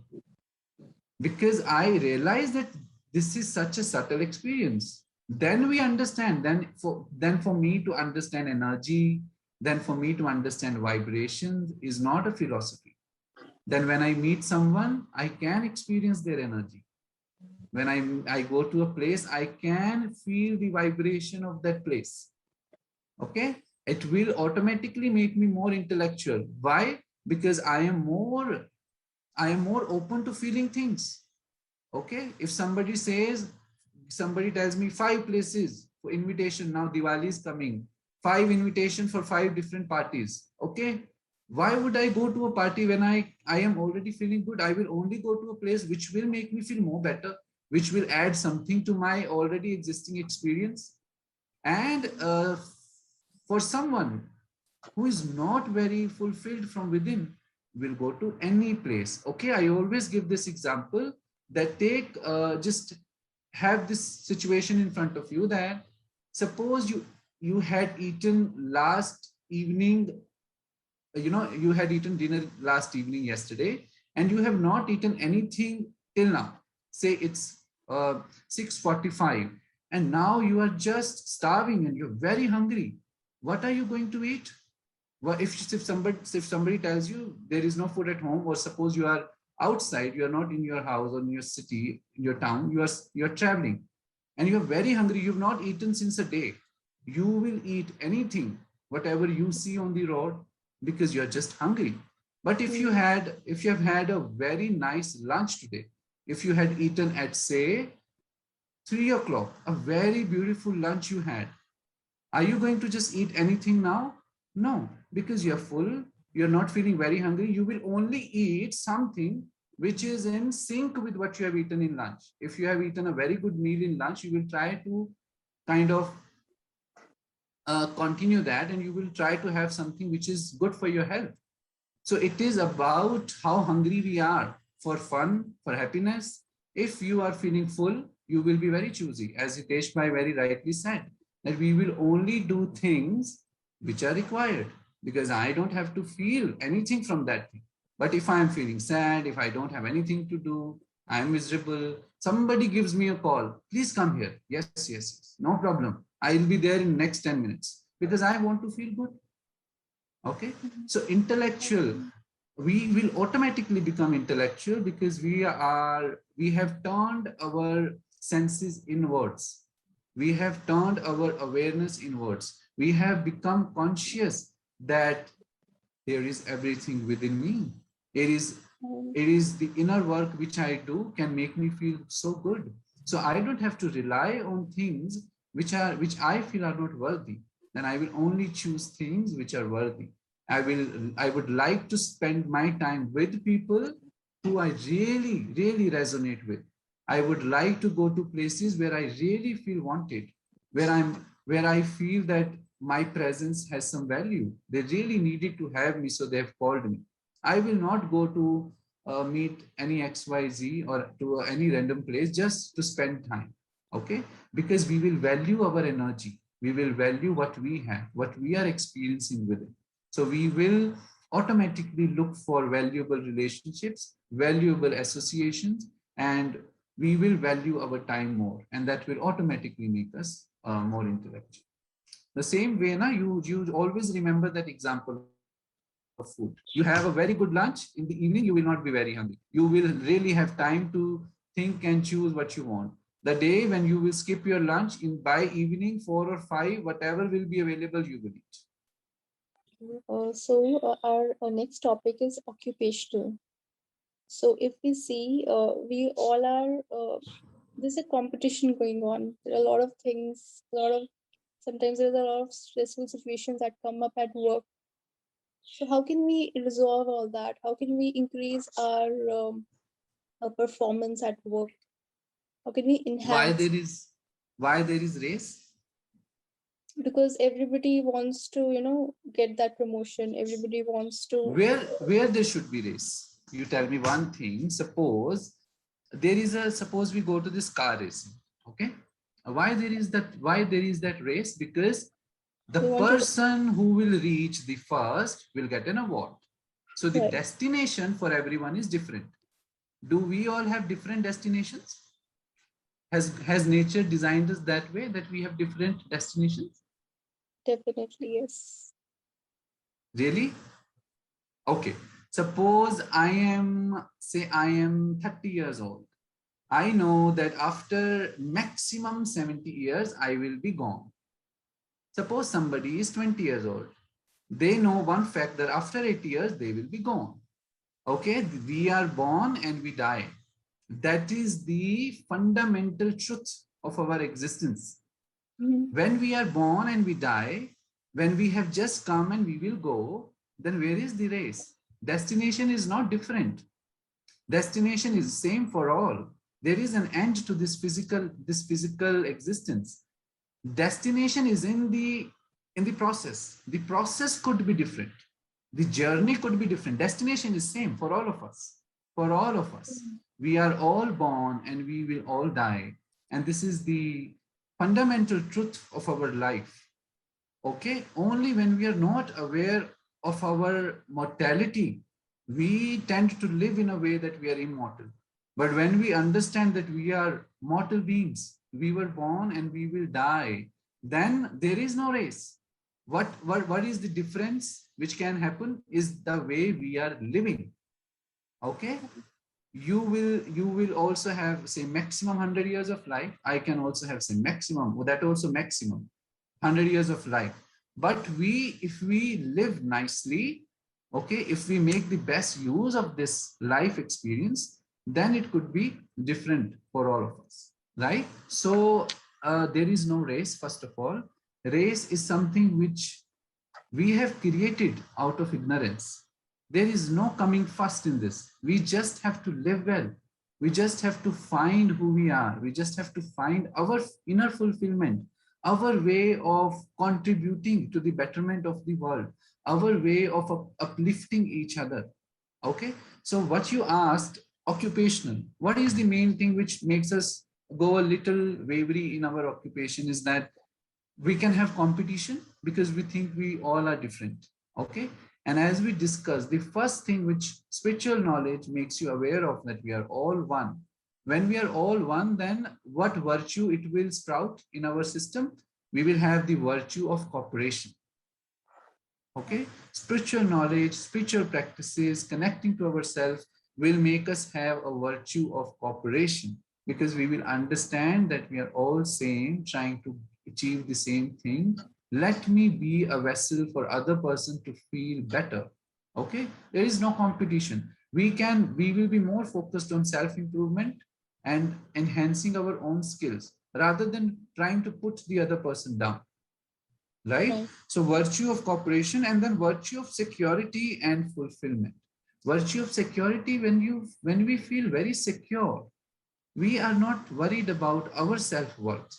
because I realize that this is such a subtle experience. Then we understand. Then for me to understand energy, then for me to understand vibrations is not a philosophy. Then when I meet someone, I can experience their energy. When I go to a place, I can feel the vibration of that place. Okay, it will automatically make me more intellectual. Why? Because I am more open to feeling things. Okay, if somebody tells me 5 places for invitation, now Diwali is coming, 5 invitation for 5 different parties. Okay, why would I go to a party when I am already feeling good? I will only go to a place which will make me feel more better, which will add something to my already existing experience. And for someone who is not very fulfilled from within, will go to any place. Okay, I always give this example that just have this situation in front of you, that suppose you had eaten last evening, you had eaten dinner last evening yesterday, and you have not eaten anything till now. Say it's 6:45, and now you are just starving and you're very hungry. What are you going to eat? Well, if somebody tells you there is no food at home, or suppose you are outside, you are not in your house or in your city, in your town, you are traveling, and you are very hungry, you've not eaten since a day, you will eat anything, whatever you see on the road, because you are just hungry. But if you have had a very nice lunch today, if you had eaten at say 3 o'clock, a very beautiful lunch you had, are you going to just eat anything now? No, because you're full, you're not feeling very hungry. You will only eat something which is in sync with what you have eaten in lunch. If you have eaten a very good meal in lunch, you will try to kind of continue that, and you will try to have something which is good for your health. So it is about how hungry we are for fun, for happiness. If you are feeling full, you will be very choosy. As Hitesh Bhai very rightly said, that we will only do things which are required, because I don't have to feel anything from that thing. But if I am feeling sad, if I don't have anything to do, I am miserable, somebody gives me a call, please come here. Yes, yes, yes, no problem. I'll be there in next 10 minutes because I want to feel good. Okay. So intellectual, we will automatically become intellectual because we have turned our senses inwards. We have turned our awareness inwards. We have become conscious that there is everything within me. It is it is the inner work which I do can make me feel so good. So I don't have to rely on things which I feel are not worthy. Then I will only choose things which are worthy. I would like to spend my time with people who I really resonate with. I would like to go to places where I really feel wanted, where I feel that my presence has some value. They really needed to have me, so they've called me. I will not go to meet any XYZ or to any random place just to spend time. Okay? Because we will value our energy. We will value what we have, what we are experiencing with it. So we will automatically look for valuable relationships, valuable associations, and we will value our time more. And that will automatically make us more intellectual. The same way, na, you always remember that example of food. You have a very good lunch, in the evening, you will not be very hungry. You will really have time to think and choose what you want. The day when you will skip your lunch in by evening, 4 or 5, whatever will be available, you will eat. Our next topic is occupational. So if we see, we all are, there's a competition going on. There are a lot of things, sometimes there's a lot of stressful situations that come up at work. So how can we resolve all that? How can we increase our performance at work? How can we Why enhance? there is why there is race? Because everybody wants to, get that promotion. Everybody wants to. Where there should be race? You tell me one thing. Suppose we go to this car racing. Okay. Why there is that race? Because the We want to. person who will reach the first will get an award. So the Right. destination for everyone is different. Do we all have different destinations? Has nature designed us that way that we have different destinations? Definitely, yes. Really? Okay. Suppose I am 30 years old. I know that after maximum 70 years, I will be gone. Suppose somebody is 20 years old. They know one fact that after 80 years, they will be gone. Okay, we are born and we die. That is the fundamental truth of our existence. Mhm. When we are born and we die, when we have just come and we will go, then where is the race? Destination is not different. Destination is same for all. There is an end to this physical existence. Destination is in the process. The process could be different. The journey could be different. Destination is same for all of us. For all of us. We are all born and we will all die. And this is the fundamental truth of our life. Okay, only when we are not aware of our mortality, we tend to live in a way that we are immortal. But when we understand that we are mortal beings, we were born and we will die, then there is no race. What is the difference which can happen is the way we are living. Okay, you will also have say maximum 100 years of life. I can also have say maximum, that also maximum 100 years of life. But if we live nicely, okay, if we make the best use of this life experience, then it could be different for all of us, right? So there is no race. First of all, race is something which we have created out of ignorance. There is no coming first in this. We just have to live well. We just have to find who we are. We just have to find our inner fulfillment, our way of contributing to the betterment of the world, our way of uplifting each other. Okay. So, what you asked, occupational, what is the main thing which makes us go a little wavery in our occupation is that we can have competition because we think we all are different. Okay. And as we discussed, the first thing which spiritual knowledge makes you aware of that we are all one. When we are all one, then what virtue it will sprout in our system? we will have the virtue of cooperation. Okay, spiritual knowledge, spiritual practices, connecting to ourselves will make us have a virtue of cooperation, because we will understand that we are all same, trying to achieve the same thing. Let me be a vessel for other person to feel better. Okay, there is no competition. We will be more focused on self improvement and enhancing our own skills rather than trying to put the other person down, right? Right. So virtue of cooperation, and then virtue of security and fulfillment. Virtue of security, when we feel very secure, we are not worried about our self-worth,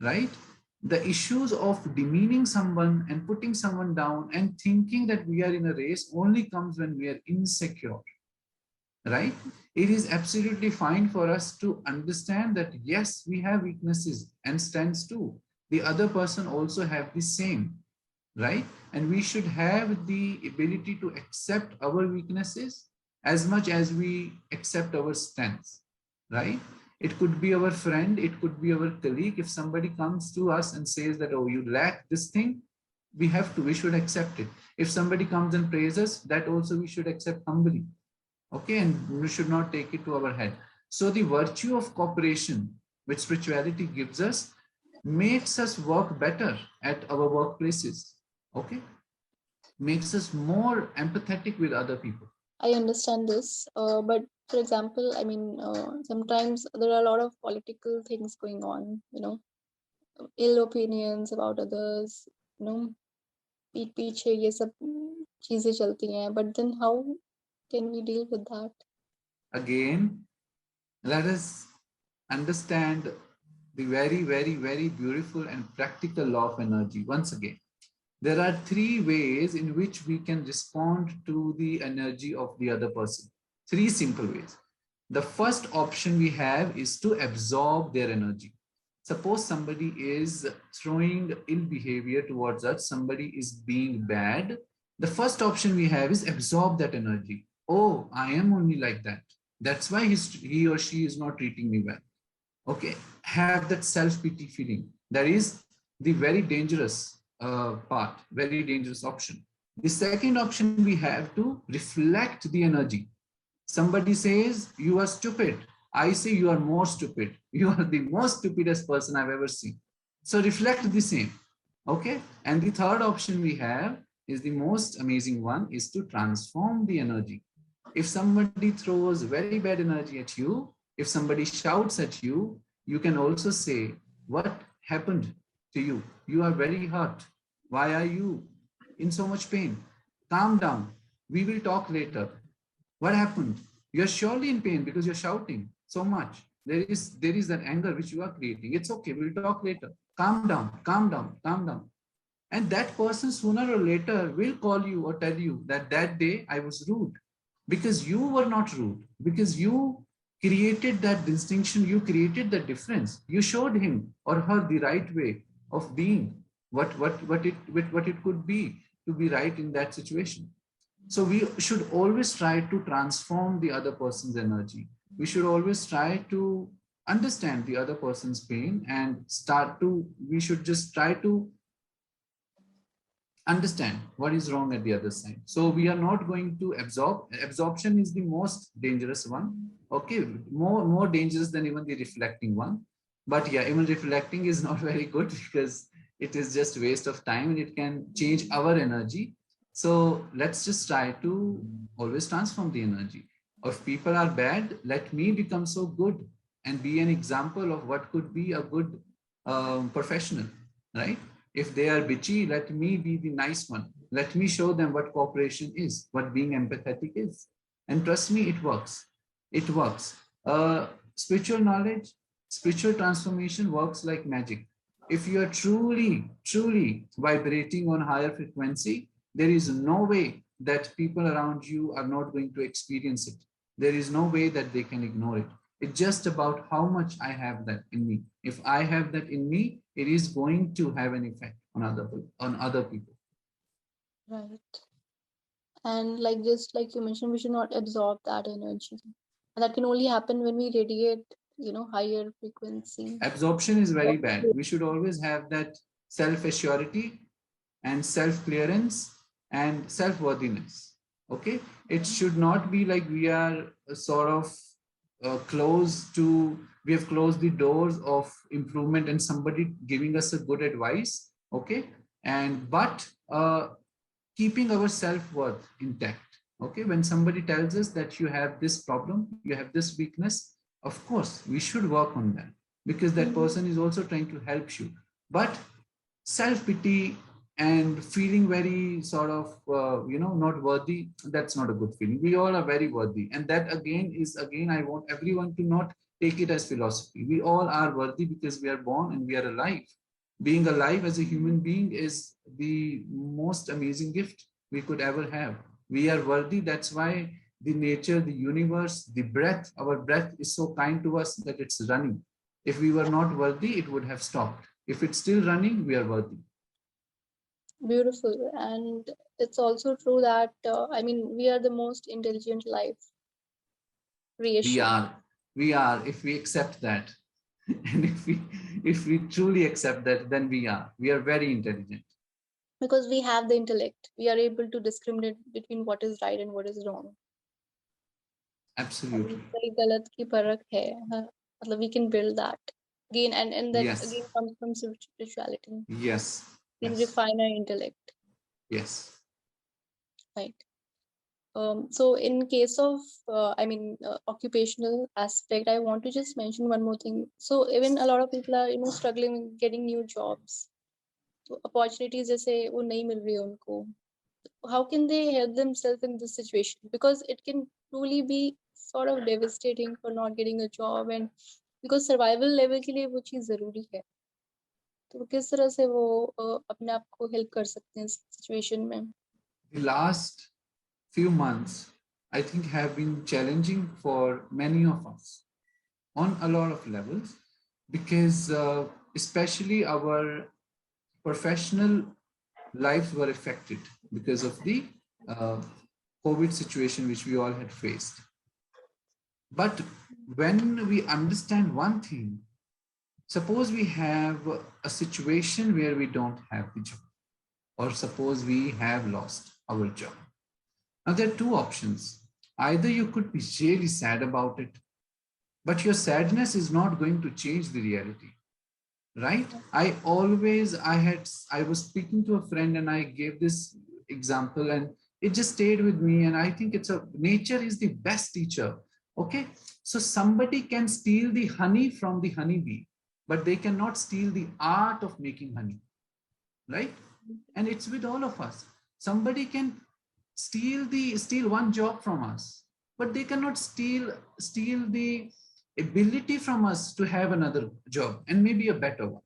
right? The issues of demeaning someone and putting someone down and thinking that we are in a race only comes when we are insecure, right? It is absolutely fine for us to understand that yes, we have weaknesses and strengths too. The other person also have the same, right? And we should have the ability to accept our weaknesses as much as we accept our strengths, right? It could be our friend, it could be our colleague. If somebody comes to us and says that, oh, you lack this thing, we should accept it. If somebody comes and praises, that also we should accept humbly. Okay, and we should not take it to our head. So the virtue of cooperation which spirituality gives us makes us work better at our workplaces. Okay, makes us more empathetic with other people. I understand this, but for example, I mean, sometimes there are a lot of political things going on, ill opinions about others, you know, पीठ पीछे ये सब चीजें चलती हैं, but then how can we deal with that? Again, let us understand the very, very, very beautiful and practical law of energy. Once again, there are three ways in which we can respond to the energy of the other person. Three simple ways. The first option we have is to absorb their energy. Suppose somebody is throwing ill behavior towards us, somebody is being bad. The first option we have is absorb that energy. Oh, I am only like that. That's why he or she is not treating me well. Okay, have that self-pity feeling. That is the very dangerous part, very dangerous option. The second option, we have to reflect the energy. Somebody says you are stupid, I say you are more stupid, you are the most stupidest person I've ever seen. So reflect the same. Okay, and the third option we have is the most amazing one, is to transform the energy. If somebody throws very bad energy at you, if somebody shouts at you, you can also say, what happened to you? You are very hurt. Why are you in so much pain? Calm down. We will talk later. What happened? You're surely in pain because you're shouting so much. There is that anger which you are creating. It's okay. We'll talk later. Calm down, calm down, calm down. And that person sooner or later will call you or tell you that that day I was rude, because you were not rude, because you created that distinction, you created that difference, you showed him or her the right way of being, what it could be to be right in that situation. So we should always try to transform the other person's energy. We should always try to understand the other person's pain and we should just try to understand what is wrong at the other side. So we are not going to absorb. Absorption is the most dangerous one. Okay, more dangerous than even the reflecting one. But yeah, even reflecting is not very good because it is just waste of time and it can change our energy. So let's just try to always transform the energy. If people are bad, let me become so good and be an example of what could be a good professional, right? If they are bitchy, let me be the nice one. Let me show them what cooperation is, what being empathetic is. And trust me, it works. It works. Spiritual knowledge, spiritual transformation works like magic. If you are truly, truly vibrating on higher frequency, there is no way that people around you are not going to experience it. There is no way that they can ignore it. It's just about how much I have that in me. If I have that in me, it is going to have an effect on other people. Right. And like just like you mentioned, we should not absorb that energy. And that can only happen when we radiate, higher frequency. Absorption is very bad. We should always have that self-assurity, and self-clearance, and self-worthiness. Okay, it should not be like we are sort of we have closed the doors of improvement and somebody giving us a good advice. Okay, and but keeping our self-worth intact. Okay, when somebody tells us that you have this problem, you have this weakness, of course we should work on that, because that Mhm. person is also trying to help you. But self-pity and feeling very sort of not worthy, that's not a good feeling. We all are very worthy, and that again I want everyone to not take it as philosophy. We all are worthy because we are born and we are alive. Being alive as a human being is the most amazing gift we could ever have. We are worthy. That's why the nature, the universe, the breath, our breath is so kind to us that it's running. If we were not worthy, it would have stopped. If it's still running, we are worthy. Beautiful. And it's also true that, I mean, we are the most intelligent life We creation are, if we accept that. And if we truly accept that, then we are very intelligent. because we have the intellect. We are able to discriminate between what is right and what is wrong. अभी Absolutely. सही गलत की परख है हाँ, मतलब we can build that again, and that Yes. again comes from spirituality. Yes. We can Yes. refine our intellect, Yes. right? So in case of occupational aspect, I want to just mention one more thing. So even a lot of people are struggling with getting new jobs. So opportunities जैसे वो नहीं मिल रही है उनको. How can they help themselves in this situation? Because it can truly be sort of devastating for not getting a job, and because survival level के लिए वो चीज जरूरी है. तो किस तरह से वो अपने आप को हेल्प कर सकते हैं इस सिचुएशन में? The last few months, I think, have been challenging for many of us on a lot of levels, because especially our professional lives were affected because of the uh, COVID situation which we all had faced. But when we understand one thing, suppose we have a situation where we don't have the job, or suppose we have lost our job. Now, there are two options. Either you could be really sad about it, but your sadness is not going to change the reality, right? I was speaking to a friend and I gave this example, and it just stayed with me. And I think nature is the best teacher. Okay. So somebody can steal the honey from the honeybee, but they cannot steal the art of making honey, right? And it's with all of us. Somebody can steal one job from us, but they cannot steal the ability from us to have another job, and maybe a better one,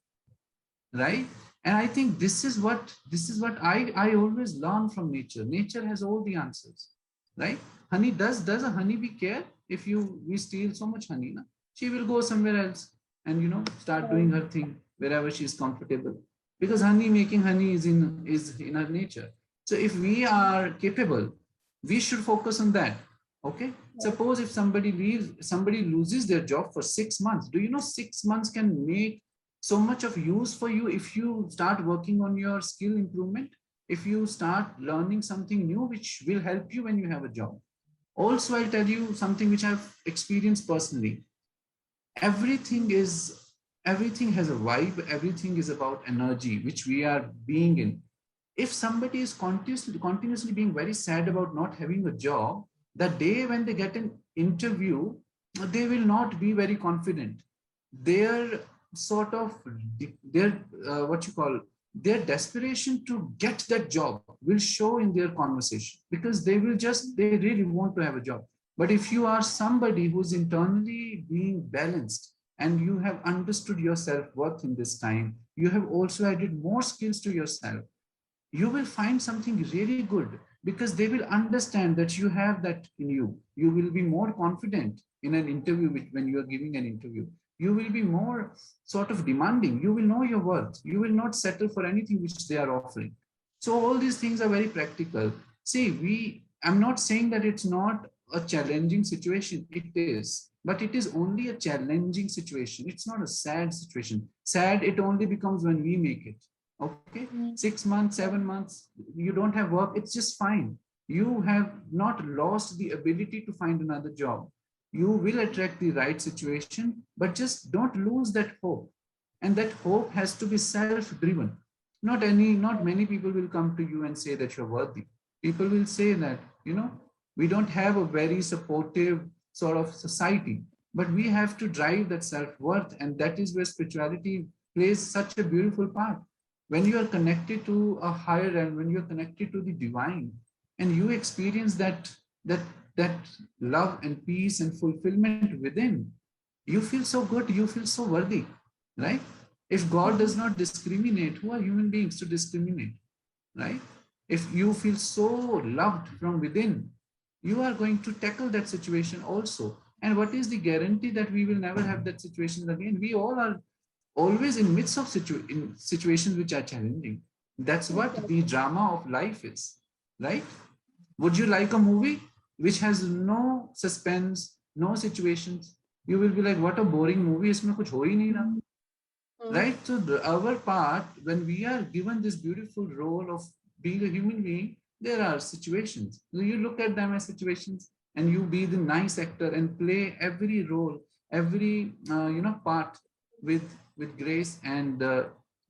right? And I think this is what I always learn from nature. Nature has all the answers, right? Honey, does a honeybee care if we steal so much honey? Na? She will go somewhere else and start doing her thing wherever she is comfortable, because honey, making honey is in her nature. So if we are capable, we should focus on that. Okay, suppose if somebody loses their job for 6 months. Do you know 6 months can make so much of use for you if you start working on your skill improvement, if you start learning something new which will help you when you have a job. Also, I'll tell you something which I've experienced personally. Everything is everything has a vibe. Everything is about energy which we are being in. If somebody is continuously being very sad about not having a job, the day when they get an interview, they will not be very confident. Their sort of their what you call their desperation to get that job will show in their conversation, because they really want to have a job. But if you are somebody who's internally being balanced, and you have understood your self-worth in this time, you have also added more skills to yourself, you will find something really good, because they will understand that you have that in you. You will be more confident in an interview. When you are giving an interview, you will be more sort of demanding. You will know your worth. You will not settle for anything which they are offering. So all these things are very practical. See, I'm not saying that it's not a challenging situation. It is, but it is only a challenging situation. It's not a sad situation. Sad, it only becomes when we make it. Okay, Mm. 6 months, 7 months, you don't have work, it's just fine. You have not lost the ability to find another job. You will attract the right situation, but just don't lose that hope. And that hope has to be self-driven. Not many people will come to you and say that you're worthy. People will say that, we don't have a very supportive sort of society, but we have to drive that self-worth, and that is where spirituality plays such a beautiful part. When you are connected to a higher realm, when you're connected to the divine, and you experience that love and peace and fulfillment within, you feel so good, you feel so worthy, right? If God does not discriminate, who are human beings to discriminate, right? If you feel so loved from within, you are going to tackle that situation also. And what is the guarantee that we will never have that situation again? We all are always in midst of in situations which are challenging. That's what the Exactly. drama of life is, right? Would you like a movie which has no suspense, no situations? You will be like, what a boring movie, isme kuch ho hi nahi raha, Mm. right? So our part, when we are given this beautiful role of being a human being, there are situations. So you look at them as situations, and you be the nice actor and play every role, every part with grace and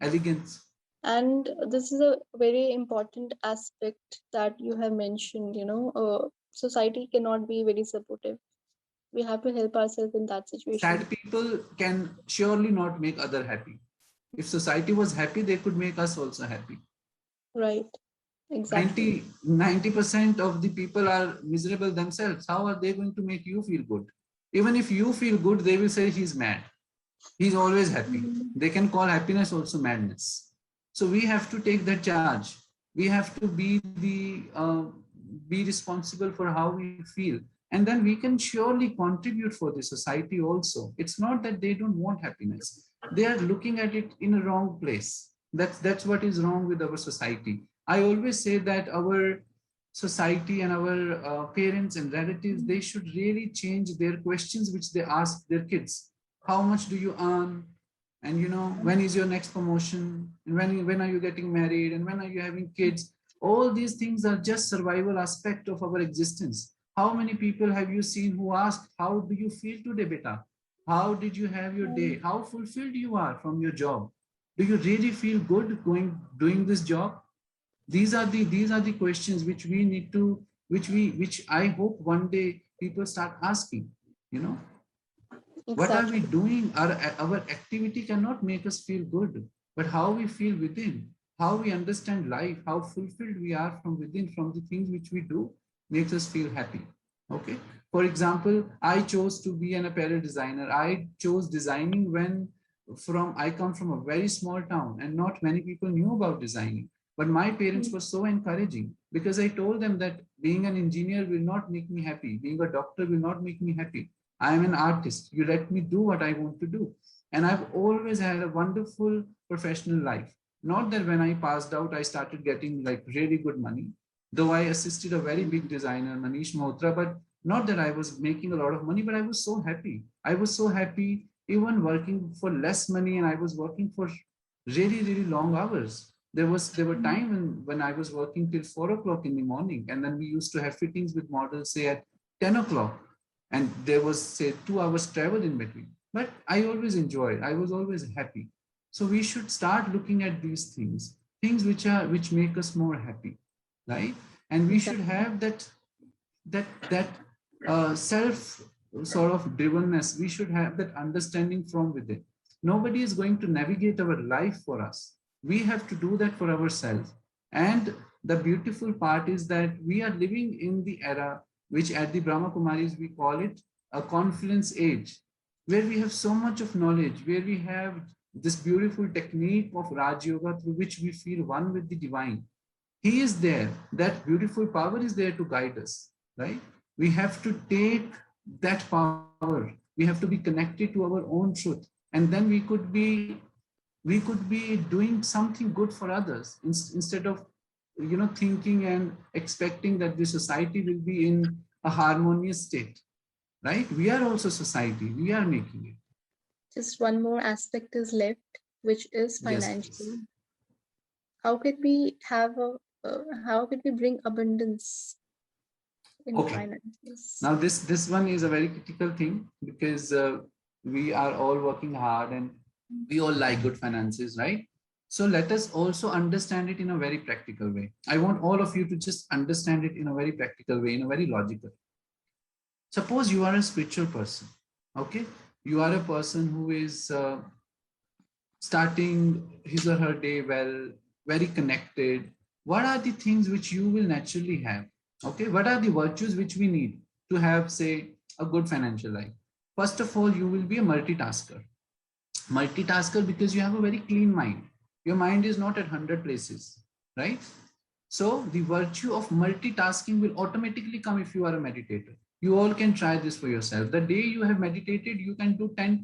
elegance. And this is a very important aspect that you have mentioned. Society cannot be very supportive. We have to help ourselves in that situation. Sad people can surely not make other happy. If society was happy, they could make us also happy. Right. Exactly. 90% of the people are miserable themselves. How are they going to make you feel good? Even if you feel good, they will say he's mad. He's always happy. Mm. They can call happiness also madness. So we have to take that charge. We have to be responsible for how we feel, and then we can surely contribute for the society also. It's not that they don't want happiness. They are looking at it in a wrong place. That's what is wrong with our society. I always say that our society and our parents and relatives, they should really change their questions which they ask their kids. How much do you earn? And when is your next promotion? And when are you getting married? And when are you having kids? All these things are just survival aspect of our existence. How many people have you seen who ask, how do you feel today, beta? How did you have your day? How fulfilled you are from your job? Do you really feel good doing this job? These are the questions which we need to, which I hope one day people start asking. You know, what are we Exactly. doing? Our activity cannot make us feel good, but how we feel within, how we understand life, how fulfilled we are from within, from the things which we do, makes us feel happy. Okay. For example, I chose to be an apparel designer. I chose designing when from I come from a very small town and not many people knew about designing. But my parents Mm. were so encouraging because I told them that being an engineer will not make me happy. Being a doctor will not make me happy. I am an artist. You let me do what I want to do. And I've always had a wonderful professional life. Not that when I passed out, I started getting like really good money, though I assisted a very big designer, Manish Malhotra, but not that I was making a lot of money, but I was so happy. I was so happy even working for less money, and I was working for really, really long hours. There were Mm. time when I was working till 4 o'clock in the morning, and then we used to have fittings with models say at 10 o'clock, and there was say 2 hours travel in between. But I always enjoyed, I was always happy. So we should start looking at these things which make us more happy, right? And we should Exactly. have that self sort of drivenness. We should have that understanding from within. Nobody is going to navigate our life for us. We have to do that for ourselves. And the beautiful part is that we are living in the era which at the Brahma Kumaris we call it a confluence age, where we have so much of knowledge, where we have this beautiful technique of Raj Yoga through which we feel one with the divine. He is there. That beautiful power is there to guide us, right? We have to take that power. We have to be connected to our own truth, and then we could be doing something good for others instead of thinking and expecting that the society will be in a harmonious state, right? We are also society. We are making it. Just one more aspect is left, which is Yes, please. financial. how can we have a how can we bring abundance in Okay. finances? Now this one is a very critical thing, because we are all working hard and we all like good finances, right? So let us also understand it in a very practical way. I want all of you to just understand it in a very practical way, in a very logical. Suppose you are a spiritual person, okay? You are a person who is starting his or her day well, very connected. What are the things which you will naturally have? Okay, what are the virtues which we need to have, say, a good financial life? First of all, you will be a multitasker. Multitasker because you have a very clean mind. Your mind is not at 100 places, right? So the virtue of multitasking will automatically come if you are a meditator. You all can try this for yourself. The day you have meditated, you can do 10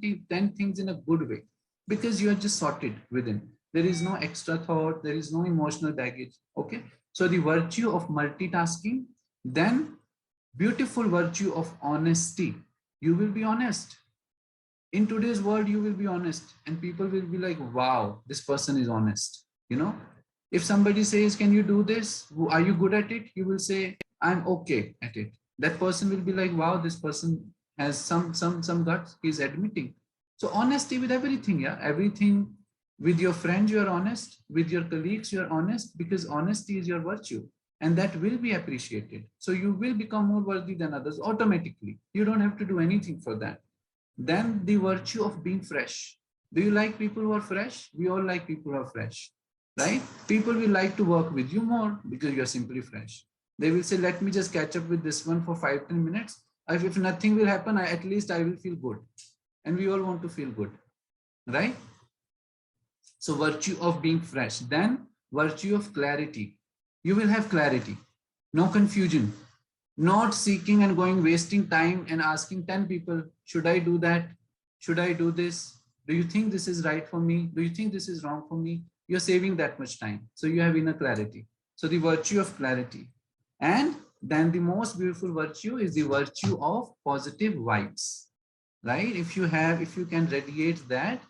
things in a good way, because you are just sorted within. There is no extra thought, there is no emotional baggage. Okay. So the virtue of multitasking, then beautiful virtue of honesty. You will be honest. In today's world, you will be honest, and people will be like, wow, this person is honest. If somebody says, can you do this, are you good at it, you will say, I'm okay at it. That person will be like, wow, this person has some guts, he's admitting. So honesty with everything, yeah, everything. With your friends you are honest, with your colleagues you are honest, because honesty is your virtue, and that will be appreciated. So you will become more worthy than others automatically. You don't have to do anything for that. Then the virtue of being fresh. Do you like people who are fresh? We all like people who are fresh, right? People will like to work with you more because you are simply fresh. They will say, let me just catch up with this one for 5-10 minutes. If nothing will happen, at least I will feel good. And we all want to feel good, right? So virtue of being fresh. Then virtue of clarity. You will have clarity, no confusion, not seeking and going wasting time and asking 10 people, should I do that, should I do this, do you think this is right for me, do you think this is wrong for me? You're saving that much time, so you have inner clarity. So the virtue of clarity. And then the most beautiful virtue is the virtue of positive vibes, right? If you can radiate that,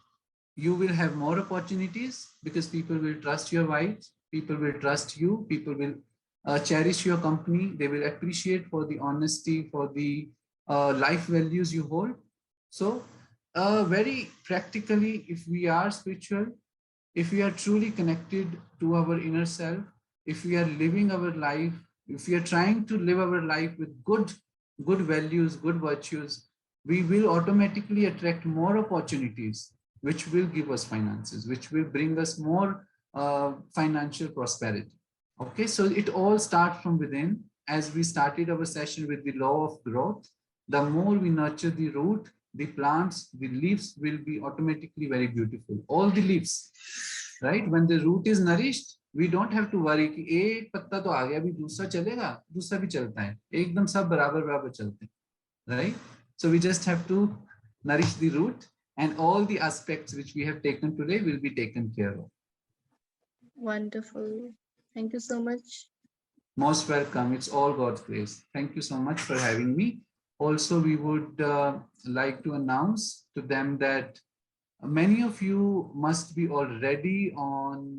you will have more opportunities, because people will trust your vibes, people will trust you, people will cherish your company, they will appreciate for the honesty, for the life values you hold. So very practically, if we are spiritual, if we are truly connected to our inner self, if we are living our life, if we are trying to live our life with good values, good virtues, we will automatically attract more opportunities, which will give us finances, which will bring us more financial prosperity. Okay, so it all starts from within. As we started our session with the law of growth, the more we nurture the root, the plants, the leaves will be automatically very beautiful. All the leaves, right? When the root is nourished, we don't have to worry कि एक पत्ता तो आ गया, अभी दूसरा चलेगा, दूसरा भी चलता है, एकदम सब बराबर बराबर चलते हैं, right? So we just have to nourish the root, and all the aspects which we have taken today will be taken care of. Wonderful. Thank you so much. Most welcome. It's all God's grace. Thank you so much for having me. Also, we would like to announce to them that many of you must be already on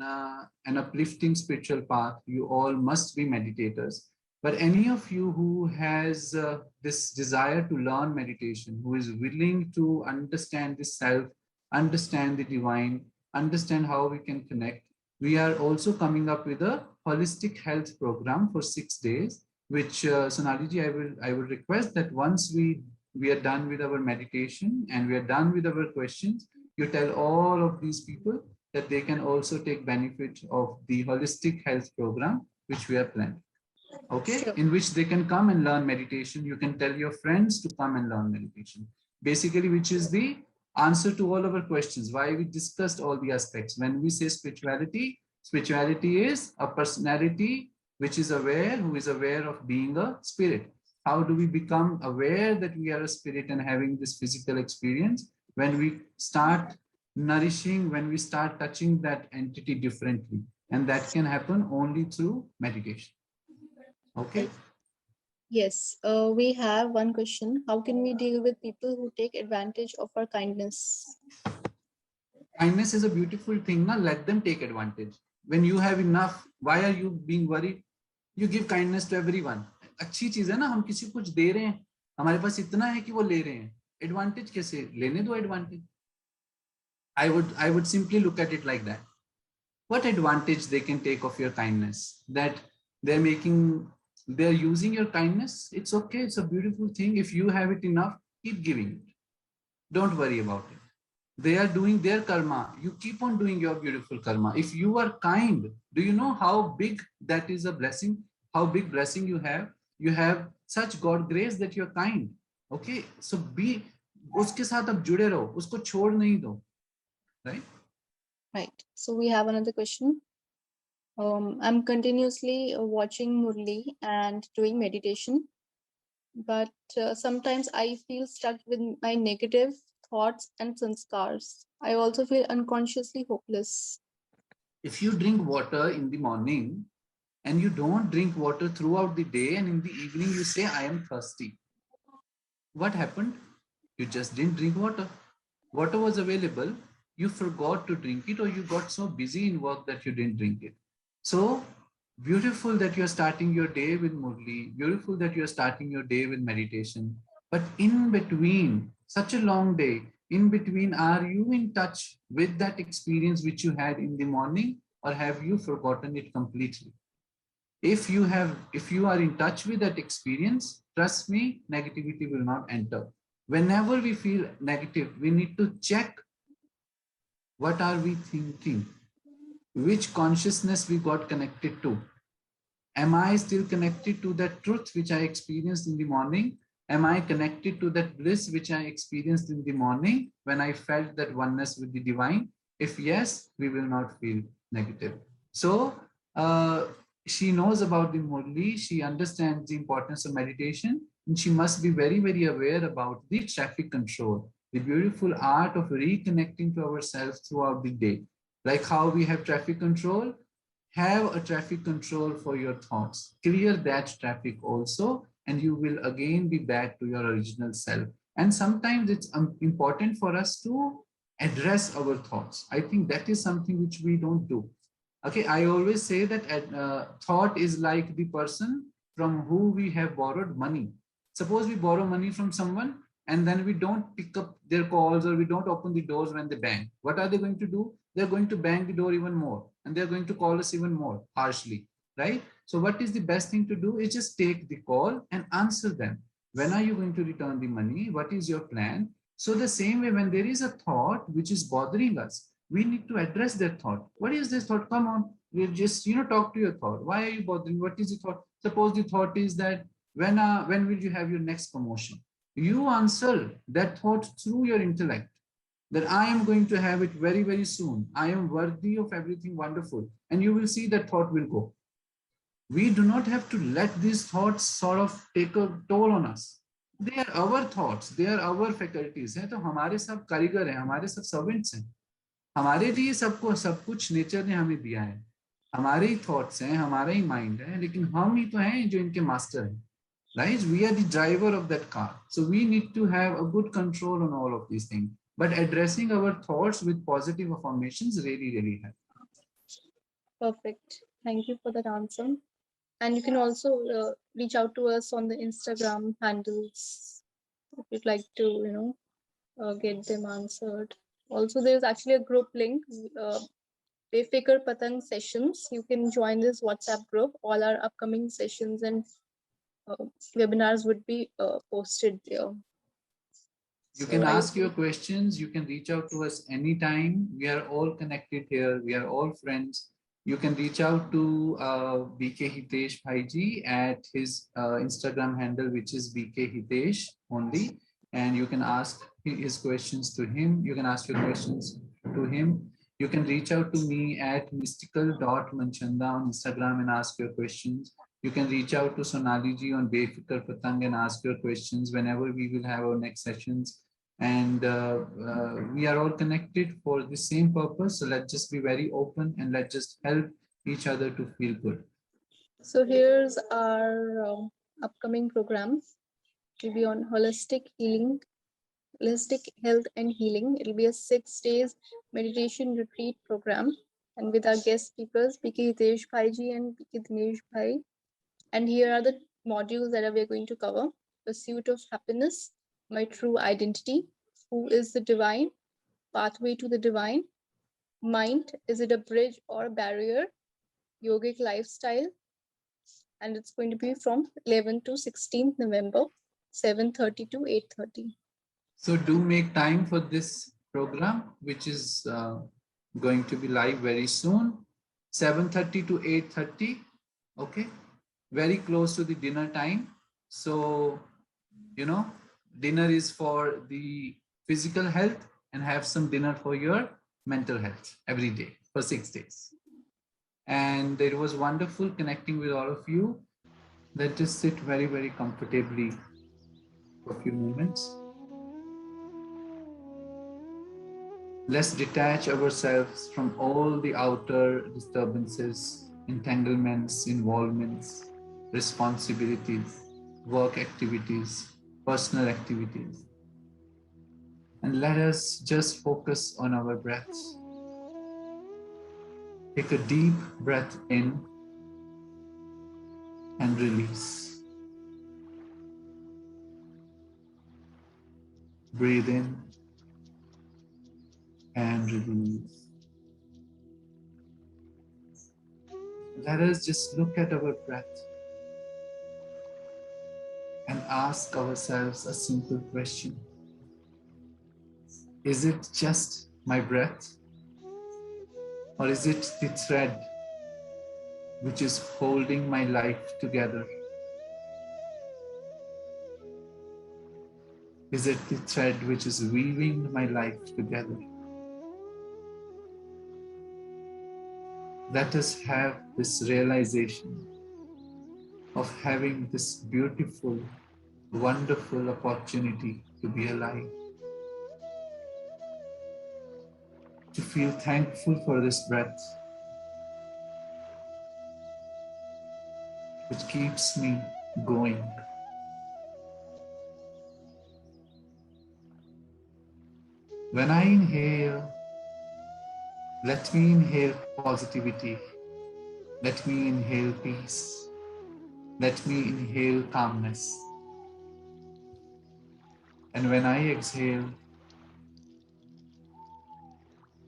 an uplifting spiritual path. You all must be meditators. But any of you who has this desire to learn meditation, who is willing to understand the self, understand the divine, understand how we can connect, we are also coming up with a holistic health program for 6 days, which Sonali ji, I will request that once we are done with our meditation and we are done with our questions, you tell all of these people that they can also take benefit of the holistic health program which we are planning. Okay, Sure. in which they can come and learn meditation. You can tell your friends to come and learn meditation, basically, which is the answer to all of our questions, why we discussed all the aspects. When we say spirituality, spirituality is a personality which is aware, who is aware of being a spirit. How do we become aware that we are a spirit and having this physical experience? When we start nourishing, when we start touching that entity differently, and that can happen only through meditation. Okay. Yes, we have one question. How can we deal with people who take advantage of our kindness? Kindness is a beautiful thing. Now let them take advantage. when you have enough, why are you being worried? You give kindness to everyone. अच्छी चीज है ना, हम किसी को कुछ दे रहे हैं, हमारे पास इतना है कि वो ले रहे हैं, एडवांटेज कैसे लेने दो advantage. I would simply look at it like that. What advantage they can take of your kindness, that they're making, they're using your kindness. It's okay, it's a beautiful thing. If you have it enough, keep giving it, don't worry about it. They are doing their karma, you keep on doing your beautiful karma. If you are kind, do you know how big that is a blessing, how big blessing you have such God grace that you're kind. Okay, so be, उसके साथ अब जुड़े रहो, उसको छोड़ नहीं दो, right? Right. So we have another question. I'm continuously watching Murli and doing meditation, but sometimes I feel stuck with my negative thoughts and sanskars. I also feel unconsciously hopeless. If you drink water in the morning and you don't drink water throughout the day, and in the evening you say, I am thirsty, what happened? You just didn't drink water. Water was available, you forgot to drink it, or you got so busy in work that you didn't drink it. So beautiful that you're starting your day with Murli, beautiful that you're starting your day with meditation. But in between, such a long day, in between, are you in touch with that experience which you had in the morning, or have you forgotten it completely? If you are in touch with that experience, trust me, negativity will not enter. Whenever we feel negative, we need to check, what are we thinking, which consciousness we got connected to. Am I still connected to that truth which I experienced in the morning? Am I connected to that bliss which I experienced in the morning when I felt that oneness with the divine? If yes, we will not feel negative. So she knows about the Murli, she understands the importance of meditation, and she must be very, very aware about the traffic control, the beautiful art of reconnecting to ourselves throughout the day. Like how we have traffic control, have a traffic control for your thoughts. Clear that traffic also, and you will again be back to your original self. And sometimes it's important for us to address our thoughts. I think that is something which we don't do. Okay, I always say that thought is like the person from who we have borrowed money. Suppose we borrow money from someone and then we don't pick up their calls, or we don't open the doors when they bang. What are they going to do? They're going to bang the door even more, and they're going to call us even more harshly, right? So what is the best thing to do is just take the call and answer them. When are you going to return the money? What is your plan? So the same way, when there is a thought which is bothering us, we need to address that thought. What is this thought? Come on, we'll just talk to your thought. Why are you bothering? What is the thought? Suppose the thought is that when will you have your next promotion? You answer that thought through your intellect, that I am going to have it very, very soon. I am worthy of everything wonderful. And you will see that thought will go. We do not have to let these thoughts sort of take a toll on us. They are our thoughts, they are our faculties. हैं तो हमारे सब कारीगर हैं, हमारे सब servants हैं. हमारे लिए सबको सब कुछ नेचर ने हमें दिया है. हमारे ही थॉट्स हैं, हमारा ही माइंड है, लेकिन हम ही तो हैं जो इनके मास्टर हैं. Right? We are the driver of that car. So we need to have a good control on all of these things. But addressing our thoughts with positive affirmations really, really helps. Perfect. Thank you for that answer. And you can also reach out to us on the Instagram handles if you'd like to, get them answered. Also, there's actually a group link, Befikar Patang sessions. You can join this WhatsApp group. All our upcoming sessions and webinars would be posted there. You can ask your questions. You can reach out to us anytime. We are all connected here. We are all friends. You can reach out to BK Hitesh Bhaiji at his Instagram handle, which is BK Hitesh only. And you can ask his questions to him. You can ask your questions to him. You can reach out to me at mystical.manchanda on Instagram and ask your questions. You can reach out to Sonali ji on Befikar Patang and ask your questions whenever we will have our next sessions. And we are all connected for the same purpose. So let's just be very open and let's just help each other to feel good. So here's our upcoming programs. It will be on holistic healing, holistic health and healing. It will be a 6 days meditation retreat program and with our guest speakers, PK Hitesh Bhai ji and PK Dinesh Bhai. And here are the modules that we are going to cover: Pursuit of Happiness, My True Identity, Who is the Divine, Pathway to the Divine, Mind, Is it a Bridge or a Barrier, Yogic Lifestyle, and it's going to be from 11th to 16th November, 7:30 to 8:30. So do make time for this program, which is going to be live very soon, 7:30 to 8:30. Okay, very close to the dinner time. So, dinner is for the physical health, and have some dinner for your mental health every day for 6 days. And it was wonderful connecting with all of you. Let us sit very, very comfortably for a few moments. Let's detach ourselves from all the outer disturbances, entanglements, involvements, responsibilities, work activities, personal activities. And let us just focus on our breaths. Take a deep breath in and release. Breathe in and release. Let us just look at our breath and ask ourselves a simple question. Is it just my breath? Or is it the thread which is holding my life together? Is it the thread which is weaving my life together? Let us have this realization of having this beautiful, wonderful opportunity to be alive. To feel thankful for this breath, which keeps me going. When I inhale, let me inhale positivity. Let me inhale peace. Let me inhale calmness. And when I exhale,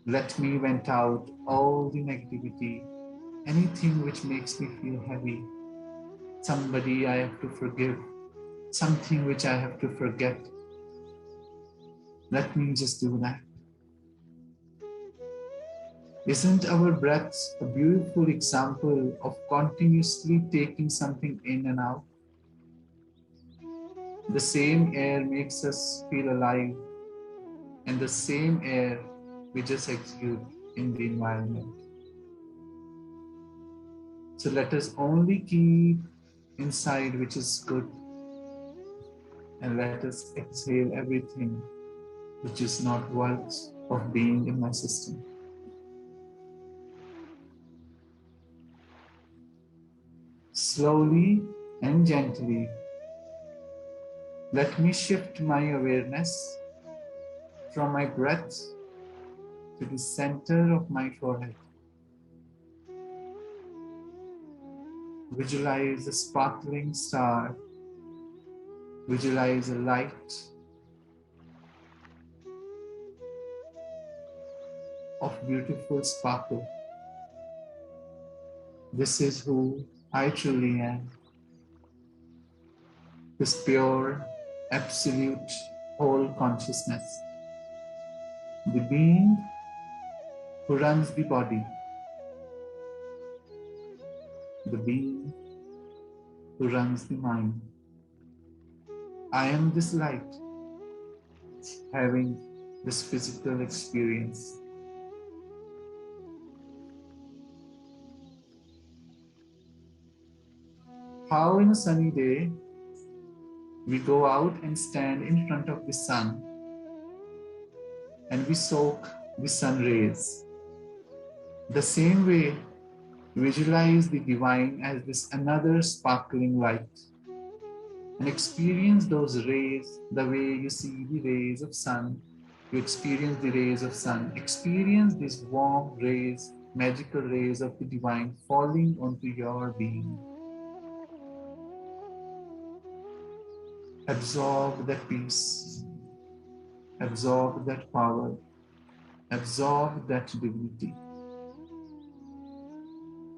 let me vent out all the negativity, anything which makes me feel heavy, somebody I have to forgive, something which I have to forget. Let me just do that. Isn't our breath a beautiful example of continuously taking something in and out? The same air makes us feel alive, and the same air we just exude in the environment. So let us only keep inside which is good, and let us exhale everything which is not worth of being in my system. Slowly and gently, let me shift my awareness from my breath to the center of my forehead. Visualize a sparkling star. Visualize a light of beautiful sparkle. This is who I truly am. This pure, absolute, whole consciousness. The being who runs the body. The being who runs the mind. I am this light, having this physical experience. How in a sunny day, we go out and stand in front of the sun and we soak the sun rays. The same way, visualize the divine as this another sparkling light and experience those rays the way you see the rays of sun. You experience the rays of sun. Experience these warm rays magical rays of the divine falling onto your being. Absorb that peace, absorb that power, absorb that divinity.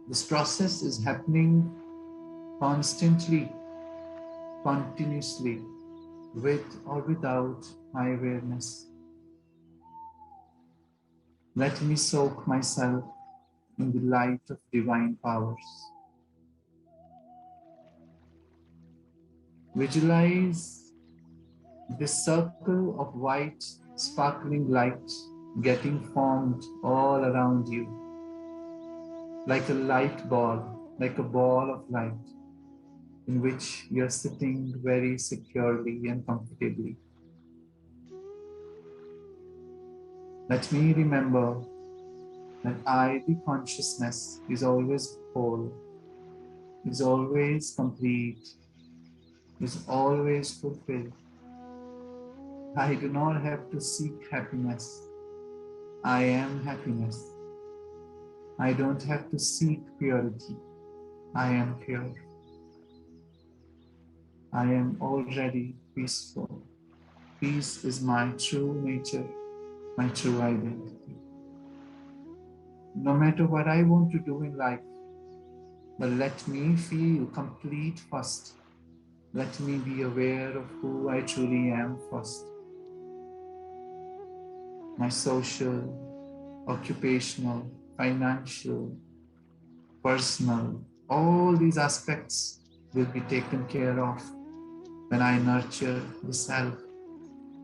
This process is happening constantly, continuously, with or without my awareness. Let me soak myself in the light of divine powers. Visualize this circle of white, sparkling light getting formed all around you, like a light ball, like a ball of light, in which you're sitting very securely and comfortably. Let me remember that I, the consciousness, is always whole, is always complete, is always fulfilled. I do not have to seek happiness. I am happiness. I don't have to seek purity. I am pure. I am already peaceful. Peace is my true nature, my true identity. No matter what I want to do in life, but let me feel complete first. Let me be aware of who I truly am first. My social, occupational, financial, personal, all these aspects will be taken care of when I nurture the self,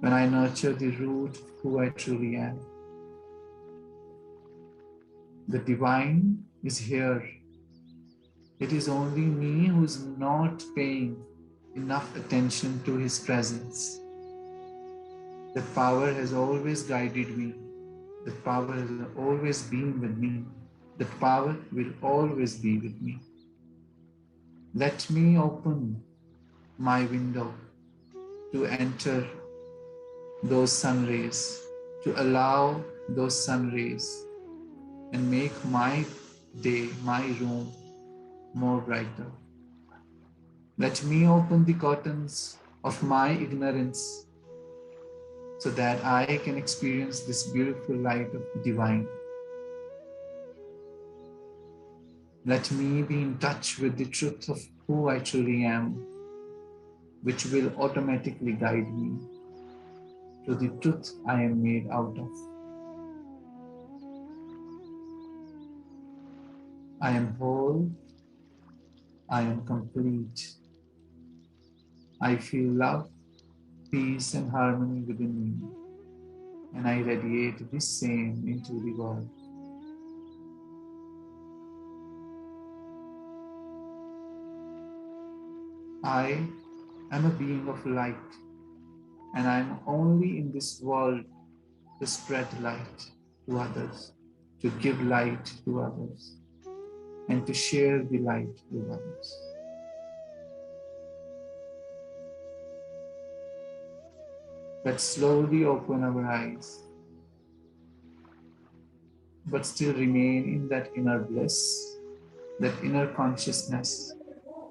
when I nurture the root of who I truly am. The divine is here. It is only me who is not paying enough attention to his presence. The power has always guided me. The power has always been with me. The power will always be with me. Let me open my window to enter those sun rays, to allow those sun rays and make my day, my room more brighter. Let me open the curtains of my ignorance so that I can experience this beautiful light of the divine. Let me be in touch with the truth of who I truly am, which will automatically guide me to the truth I am made out of. I am whole. I am complete. I feel love, peace, and harmony within me, and I radiate the same into the world. I am a being of light, and I am only in this world to spread light to others, to give light to others, and to share the light with others. Let's slowly open our eyes, but still remain in that inner bliss, that inner consciousness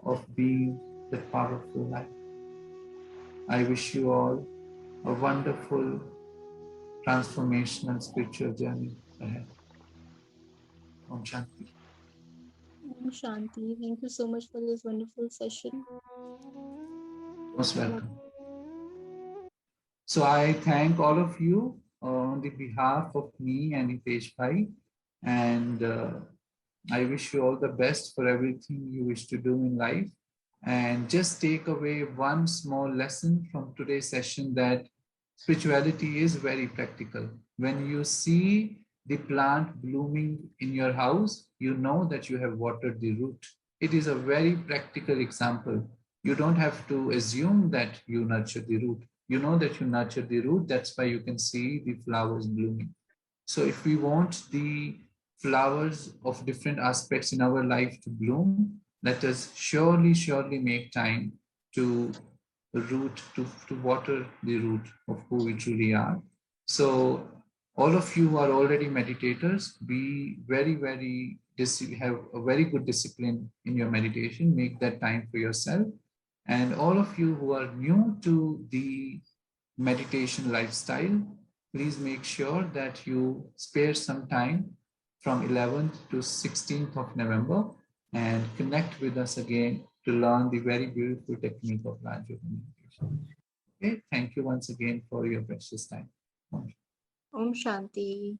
of being that powerful light. I wish you all a wonderful, transformational spiritual journey ahead. Om Shanti. Om Shanti. Thank you so much for this wonderful session. Most welcome. So I thank all of you on the behalf of me and Hitesh Bhai, and I wish you all the best for everything you wish to do in life. And just take away one small lesson from today's session, that spirituality is very practical. When you see the plant blooming in your house, you know that you have watered the root. It is a very practical example. You don't have to assume that you nurture the root. You know that you nurture the root. That's why you can see the flowers blooming. So if we want the flowers of different aspects in our life to bloom, let us surely make time to root, to water the root of who we truly are. So All of you are already meditators. Be have a very good discipline in your meditation. Make that time for yourself. And all of you who are new to the meditation lifestyle, please make sure that you spare some time from 11th to 16th of November and connect with us again to learn the very beautiful technique of Raj Yoga meditation. Okay, thank you once again for your precious time. Om Shanti.